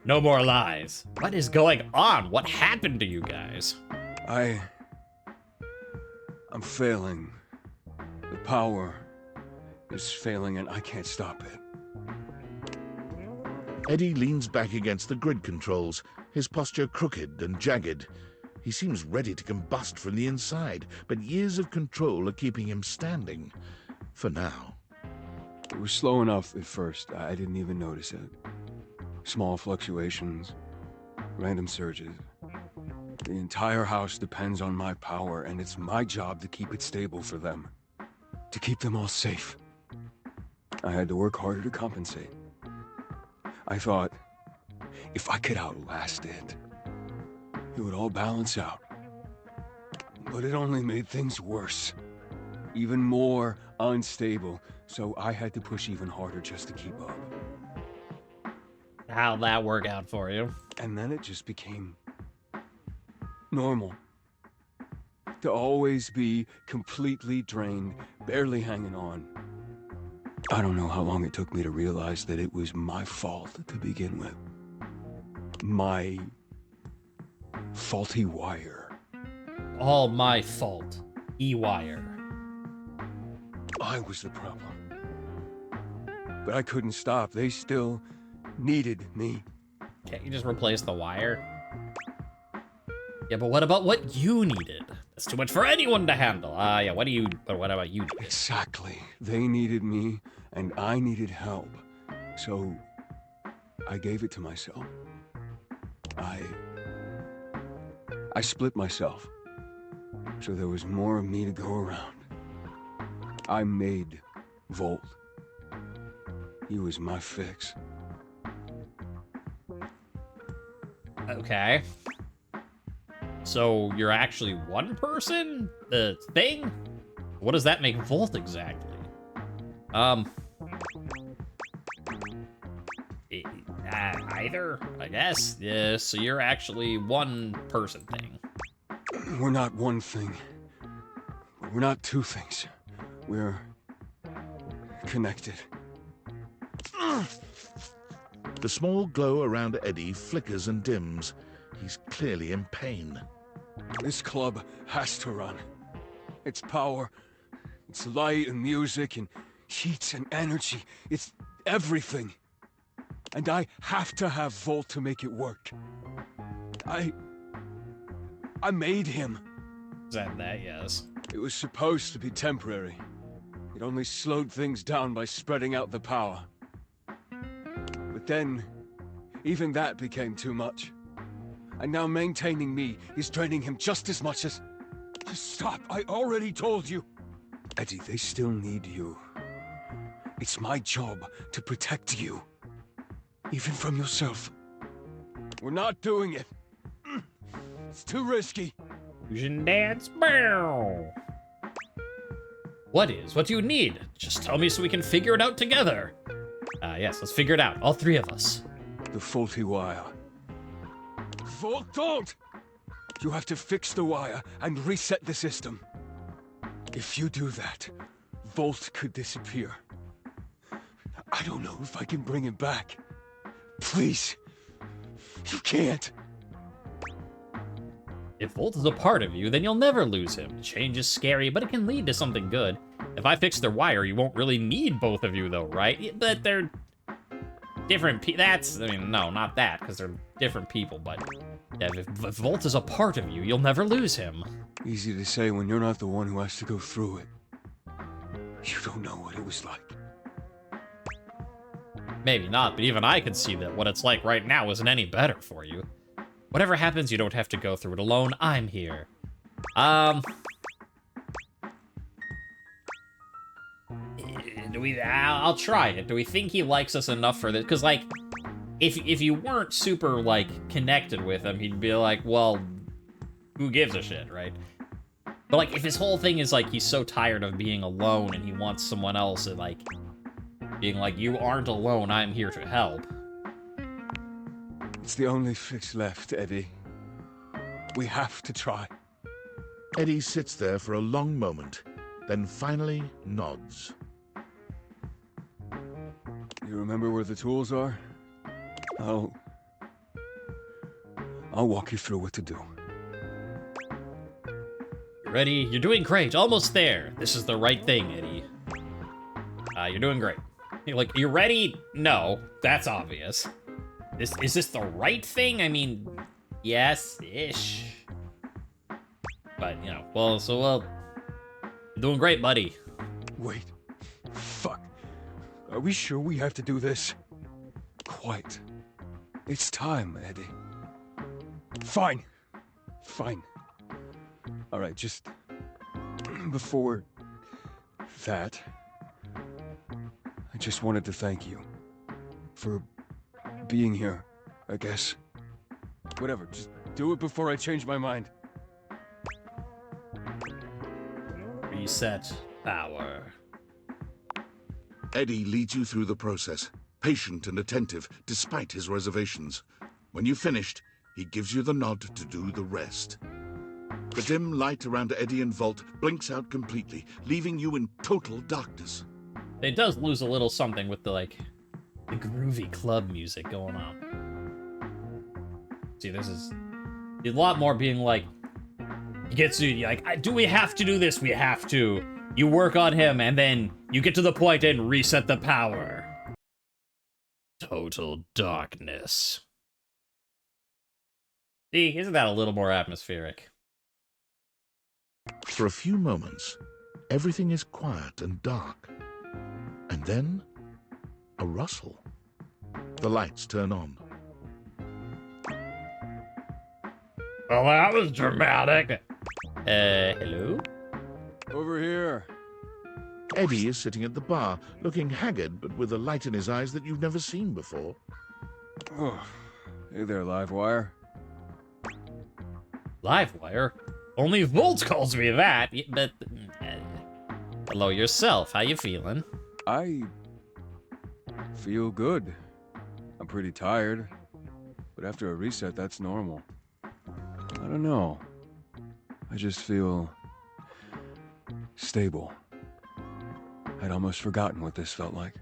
S1: No more lies. What is going on? What happened to you guys?
S6: I'm failing. The power is failing and I can't stop it.
S5: Eddie leans back against the grid controls, his posture crooked and jagged. He seems ready to combust from the inside, but years of control are keeping him standing. For now.
S6: It was slow enough at first. I didn't even notice it. Small fluctuations, random surges. The entire house depends on my power, and it's my job to keep it stable for them. To keep them all safe. I had to work harder to compensate. I thought, if I could outlast it, it would all balance out. But it only made things worse. Even more unstable, so I had to push even harder just to keep up.
S1: How'd that work out for you?
S6: And then it just became normal. To always be completely drained, barely hanging on. I don't know how long it took me to realize that it was my fault to begin with. My faulty wire.
S1: All my fault. E-wire.
S6: I was the problem. But I couldn't stop. They still needed me.
S1: Can't you just replace the wire? Yeah, but what about what you needed? That's too much for anyone to handle. Yeah, what about you?
S6: Exactly. They needed me, and I needed help. So, I gave it to myself. I split myself. So there was more of me to go around. I made Volt. He was my fix.
S1: Okay. So you're actually one person? The thing? What does that make Volt exactly? Either, I guess. Yeah, so you're actually one person thing.
S6: We're not one thing. We're not two things. We're connected.
S5: The small glow around Eddie flickers and dims. He's clearly in pain.
S6: This club has to run. It's power, it's light and music and heat and energy. It's everything. And I have to have Volt to make it work. I made him.
S1: Is that, yes.
S6: It was supposed to be temporary. It only slowed things down by spreading out the power. But then, even that became too much. And now maintaining me is draining him just as much as... Stop, I already told you! Eddie, they still need you. It's my job to protect you. Even from yourself. We're not doing it. It's too risky.
S1: Fusion dance. Bow. What do you need? Just tell me so we can figure it out together. Yes, let's figure it out. All three of us.
S6: The faulty wire. Volt, don't! You have to fix the wire and reset the system. If you do that, Volt could disappear. I don't know if I can bring him back. Please. You can't.
S1: If Volt is a part of you, then you'll never lose him. Change is scary, but it can lead to something good. If I fix their wire, you won't really need both of you, though, right? But they're different no, not that, because they're different people, but if Volt is a part of you, you'll never lose him.
S6: Easy to say when you're not the one who has to go through it. You don't know what it was like.
S1: Maybe not, but even I can see that what it's like right now isn't any better for you. Whatever happens, you don't have to go through it alone. I'm here.
S6: Do
S1: I'll try it. Do we think he likes us enough for this? Because, like, if you weren't super, like, connected with him, he'd be like, well, who gives a shit, right? But, like, if his whole thing is, like, he's so tired of being alone and he wants someone else and, like, being like, you aren't alone, I'm here to help.
S6: It's the only fix left, Eddie. We have to try.
S5: Eddie sits there for a long moment, then finally nods.
S6: You remember where the tools are? I'll walk you through what to do.
S1: Ready? You're doing great. Almost there. This is the right thing, Eddie. You're doing great. You're like, you ready? No, that's obvious. Is this the right thing? I mean, yes-ish. But, you know, well, you're doing great, buddy.
S6: Wait. Fuck. Are we sure we have to do this? Quite. It's time, Eddie. Fine. Fine. All right, just before that, I just wanted to thank you for being here, I guess. Whatever, just do it before I change my mind.
S1: Reset power.
S5: Eddie leads you through the process, patient and attentive despite his reservations. When you've finished, he gives you the nod to do the rest. The dim light around Eddie and Vault blinks out completely, leaving you in total darkness.
S1: It does lose a little something with the, like, the groovy club music going on. See, this is a lot more being like, he gets you, like, do we have to do this? We have to. You work on him, and then you get to the point and reset the power. Total darkness. See, isn't that a little more atmospheric?
S5: For a few moments, everything is quiet and dark. And then, a rustle. The lights turn on.
S1: Well, that was dramatic. Hello?
S6: Over here.
S5: Eddie is sitting at the bar, looking haggard but with a light in his eyes that you've never seen before.
S6: Oh, hey there, Livewire.
S1: Livewire? Only Volt calls me that, but... hello yourself, how you feeling?
S6: I feel good. I'm pretty tired, but after a reset, that's normal. I don't know. I just feel stable. I'd almost forgotten what this felt like.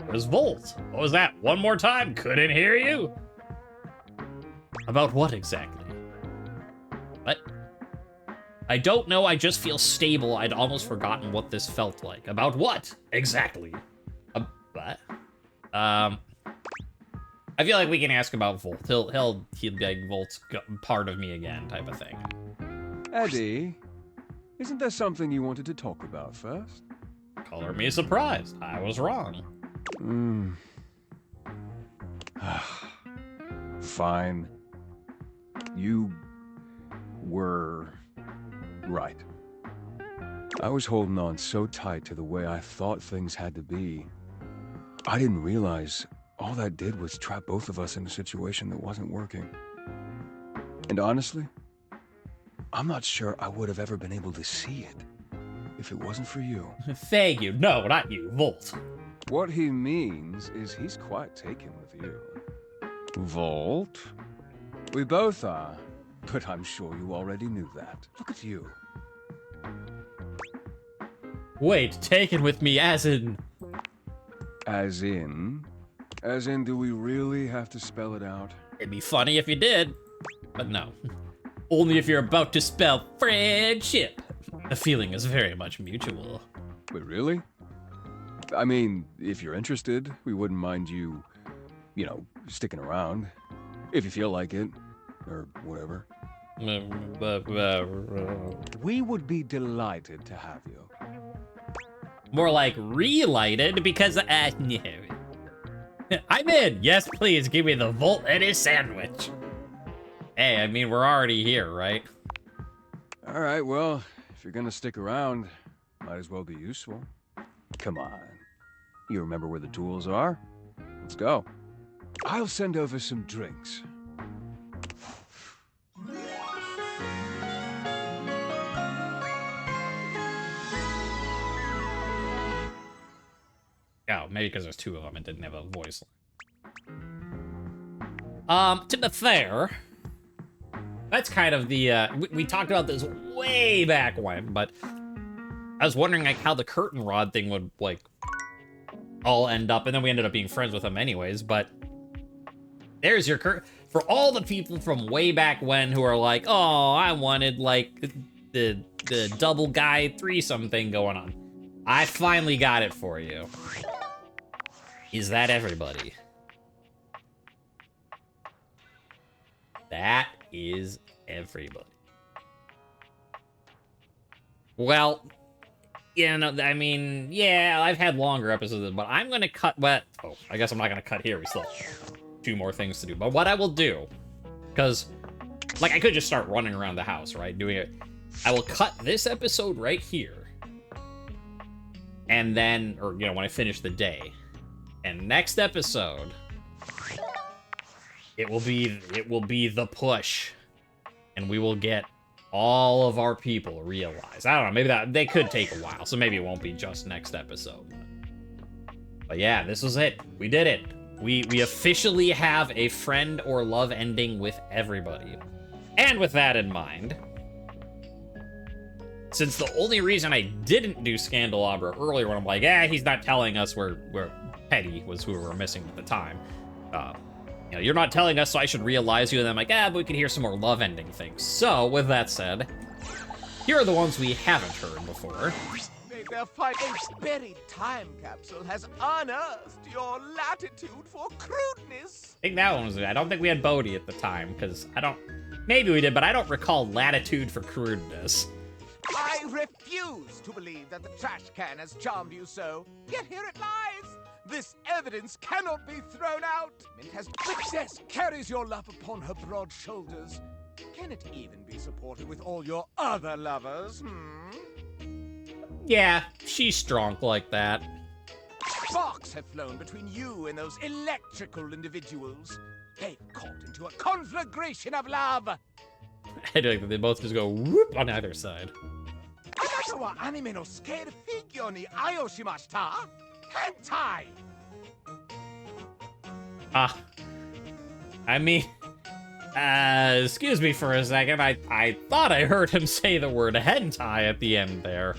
S1: Where's Volt? What was that? One more time? Couldn't hear you? About what exactly? What? I don't know, I just feel stable. I'd almost forgotten what this felt like. About what? Exactly. What? I feel like we can ask about Volt. He'll be like, Volt's part of me again, type of thing.
S6: Eddie, isn't there something you wanted to talk about first?
S1: Color me surprised. I was wrong.
S6: Fine. You were right. I was holding on so tight to the way I thought things had to be. I didn't realize all that did was trap both of us in a situation that wasn't working. And honestly, I'm not sure I would have ever been able to see it if it wasn't for you.
S1: Thank you. No, not you. Volt.
S6: What he means is he's quite taken with you. Volt? We both are, but I'm sure you already knew that. Look at you.
S1: Wait, taken with me as in...
S6: As in? As in, do we really have to spell it out?
S1: It'd be funny if you did, but no. Only if you're about to spell friendship. The feeling is very much mutual.
S6: Wait, really? I mean, if you're interested, we wouldn't mind you, you know, sticking around. If you feel like it, or whatever. We would be delighted to have you.
S1: More like relighted, because, no. I'm in! Yes, please, give me the Volt Eddie sandwich. Hey, I mean, we're already here, right?
S6: Alright, well, if you're gonna stick around, might as well be useful. Come on. You remember where the tools are? Let's go. I'll send over some drinks.
S1: Oh, maybe because there's two of them, it didn't have a voice line. To be fair, that's kind of the, we talked about this way back when, but I was wondering, like, how the curtain rod thing would, like, all end up, and then we ended up being friends with him anyways, but there's your curtain. For all the people from way back when who are like, oh, I wanted, like, the double guy threesome thing going on. I finally got it for you. Is that everybody? That is everybody. Well, you know, I mean, yeah, I've had longer episodes, but I'm gonna cut, oh, I guess I'm not gonna cut here, we still have 2 more things to do. But what I will do, because, like, I could just start running around the house, right, doing it. I will cut this episode right here. And then, or, you know, when I finish the day. And next episode, it will be the push. And we will get all of our people realized. I don't know, maybe they could take a while, so maybe it won't be just next episode. But yeah, this was it. We did it. We officially have a friend or love ending with everybody. And with that in mind, since the only reason I didn't do Scandalabra earlier when I'm like, he's not telling us where Petty was who we were missing at the time. You know, you're not telling us, so I should realize you. And then I'm like, but we could hear some more love ending things. So, with that said, here are the ones we haven't heard before.
S10: May their fight a buried time capsule has unearthed your latitude for crudeness.
S1: I think that one was, I don't think we had Bodhi at the time, because maybe we did, but I don't recall latitude for crudeness.
S10: I refuse to believe that the trash can has charmed you so. Yet here it lies. This evidence cannot be thrown out. It has success carries your love upon her broad shoulders. Can it even be supported with all your other lovers?
S1: Yeah, she's strong like that.
S10: Sparks have flown between you and those electrical individuals. They've caught into a conflagration of love.
S1: I do like that they both just go whoop on either side.
S10: あなたはアニメのスケールフィギュアに愛をしました? Hentai!
S1: I mean, excuse me for a second. I thought I heard him say the word hentai at the end there.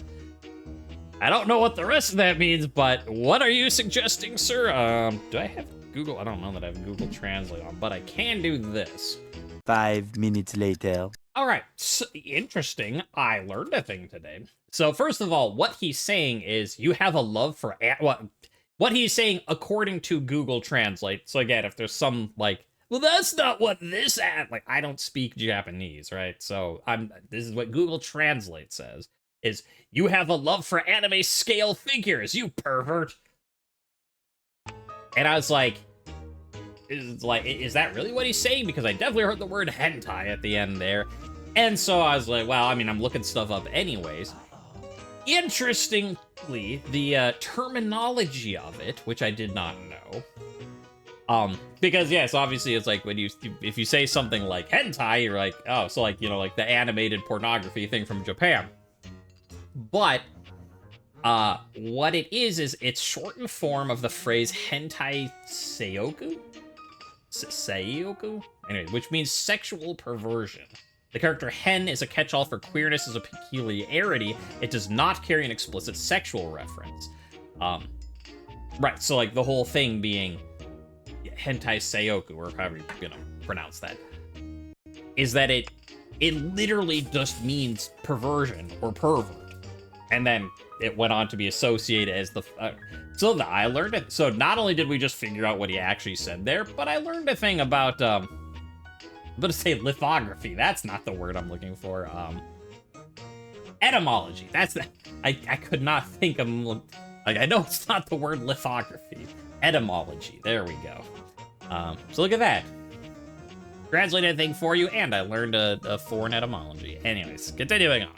S1: I don't know what the rest of that means, but what are you suggesting, sir? Do I have Google? I don't know that I have Google Translate on, but I can do this.
S3: 5 minutes later.
S1: All right, so, interesting. I learned a thing today. So first of all, what he's saying is you have a love for what he's saying according to Google Translate. So again, if there's some like, well, that's not what this like, I don't speak Japanese, right? So this is what Google Translate says is you have a love for anime scale figures, you pervert. And I was like, is that really what he's saying? Because I definitely heard the word hentai at the end there. And so I was like, well, I mean, I'm looking stuff up anyways. Interestingly, the terminology of it, which I did not know. Because yes, obviously it's like when if you say something like hentai, you're like, oh, so like, you know, like the animated pornography thing from Japan. But what it is it's shortened form of the phrase hentai seiyuku? Seiyuku? Anyway, which means sexual perversion. The character hen is a catch-all for queerness as a peculiarity. It does not carry an explicit sexual reference. Right, so like the whole thing being hentai seiyuku, or however you pronounce that, is that it literally just means perversion or pervert. And then it went on to be associated as the... I learned it. So not only did we just figure out what he actually said there, but I learned a thing about... I'm gonna say lithography. That's not the word I'm looking for. Etymology. That's the... I could not think of... Like, I know it's not the word lithography. Etymology. There we go. So look at that. Translated a thing for you, and I learned a foreign etymology. Anyways, continuing on.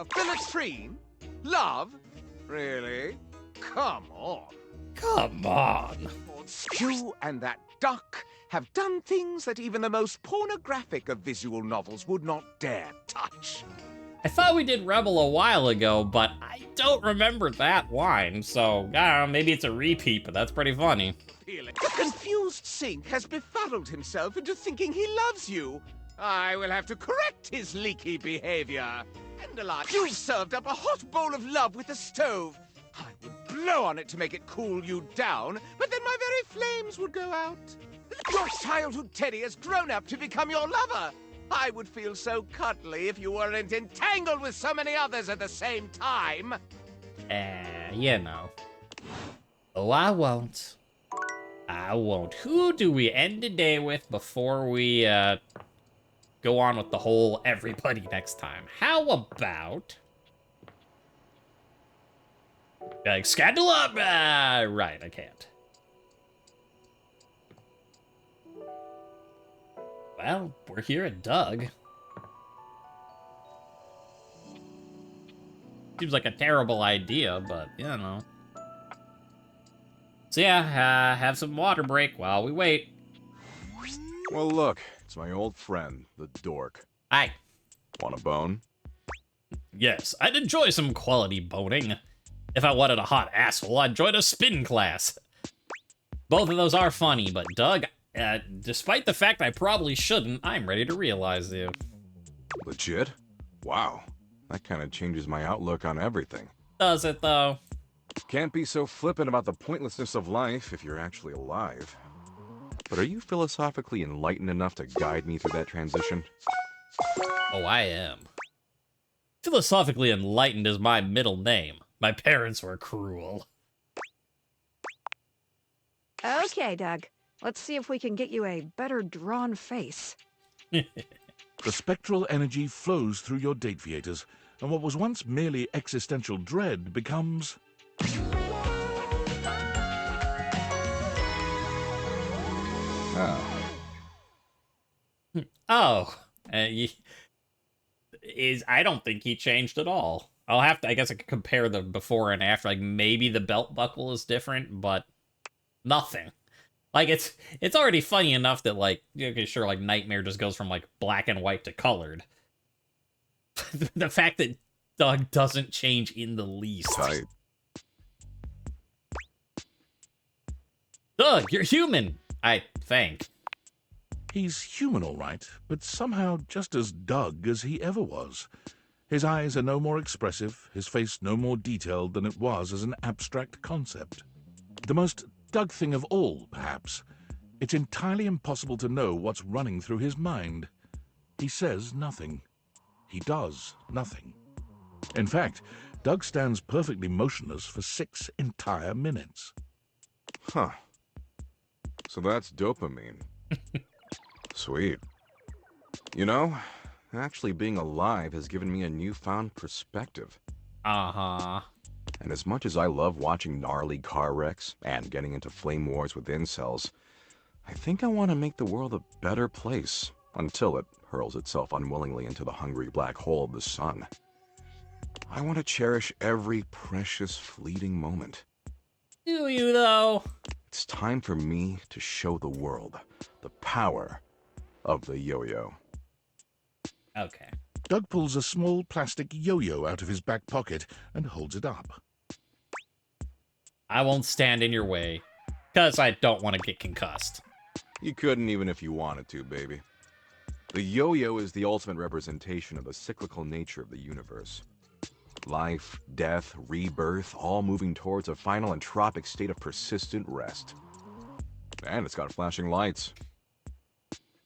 S10: Philistrine? Love? Really? Come on.
S1: Come on.
S10: You and that duck have done things that even the most pornographic of visual novels would not dare touch.
S1: I thought we did Rebel a while ago, but I don't remember that line, so I don't know, maybe it's a repeat, but that's pretty funny.
S10: The confused Sink has befuddled himself into thinking he loves you. I will have to correct his leaky behavior. Endelard, you've served up a hot bowl of love with the stove. I would blow on it to make it cool you down, but then my very flames would go out. Your childhood teddy has grown up to become your lover. I would feel so cuddly if you weren't entangled with so many others at the same time.
S1: You know. Oh, I won't. I won't. Who do we end the day with before we, go on with the whole everybody next time? How about... like, scandal up! Right, I can't. Well, we're here at Doug. Seems like a terrible idea, but, you know. So yeah, have some water break while we wait.
S11: Well, look, it's my old friend, the dork.
S1: Hi.
S11: Want a bone?
S1: Yes, I'd enjoy some quality boning. If I wanted a hot asshole, I'd join a spin class. Both of those are funny, but Doug, despite the fact I probably shouldn't, I'm ready to realize you.
S11: Legit? Wow. That kind of changes my outlook on everything.
S1: Does it, though?
S11: Can't be so flippant about the pointlessness of life if you're actually alive. But are you philosophically enlightened enough to guide me through that transition?
S1: Oh, I am. Philosophically enlightened is my middle name. My parents were cruel.
S12: Okay, Doug. Let's see if we can get you a better drawn face.
S5: The spectral energy flows through your date theaters, and what was once merely existential dread becomes...
S1: Oh. I don't think he changed at all. I'll have to, I guess I could compare the before and after. Like, maybe the belt buckle is different, but nothing. Like, it's already funny enough that, like, okay, sure, like, Nightmare just goes from, like, black and white to colored. The fact that Doug doesn't change in the least.
S11: Tight.
S1: Doug, you're human, I think.
S5: He's human, all right, but somehow just as Doug as he ever was. His eyes are no more expressive, his face no more detailed than it was as an abstract concept. The most Doug thing of all, perhaps, it's entirely impossible to know what's running through his mind. He says nothing. He does nothing. In fact, Doug stands perfectly motionless for 6 entire minutes.
S11: Huh. So that's dopamine. Sweet. You know, actually being alive has given me a newfound perspective.
S1: Uh-huh.
S11: And as much as I love watching gnarly car wrecks and getting into flame wars with incels, I think I want to make the world a better place until it hurls itself unwillingly into the hungry black hole of the sun. I want to cherish every precious fleeting moment.
S1: Do you, though?
S11: It's time for me to show the world the power of the yo-yo.
S1: Okay.
S5: Doug pulls a small plastic yo-yo out of his back pocket and holds it up.
S1: I won't stand in your way, because I don't want to get concussed.
S11: You couldn't even if you wanted to, baby. The yo-yo is the ultimate representation of the cyclical nature of the universe. Life, death, rebirth, all moving towards a final entropic state of persistent rest. And it's got flashing lights.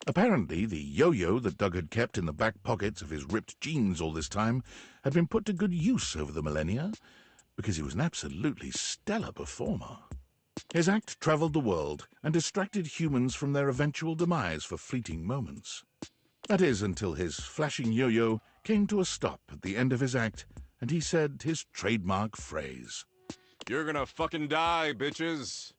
S5: Apparently, the yo-yo that Doug had kept in the back pockets of his ripped jeans all this time had been put to good use over the millennia, because he was an absolutely stellar performer. His act traveled the world and distracted humans from their eventual demise for fleeting moments. That is, until his flashing yo-yo came to a stop at the end of his act, and he said his trademark phrase.
S11: You're gonna fucking die, bitches.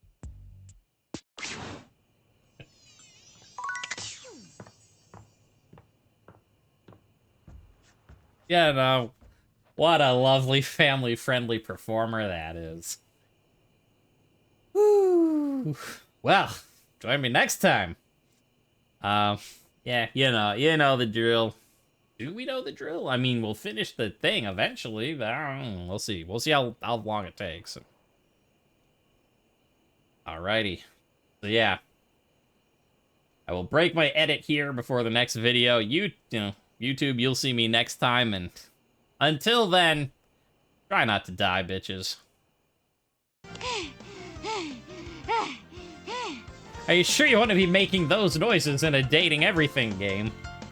S1: Yeah, no. What a lovely family-friendly performer that is. Well, join me next time. Yeah, you know the drill. Do we know the drill? I mean, we'll finish the thing eventually, but I don't know. We'll see. We'll see how long it takes. Alrighty. So yeah. I will break my edit here before the next video. YouTube, you'll see me next time, and until then, try not to die, bitches. Are you sure you want to be making those noises in a dating everything game?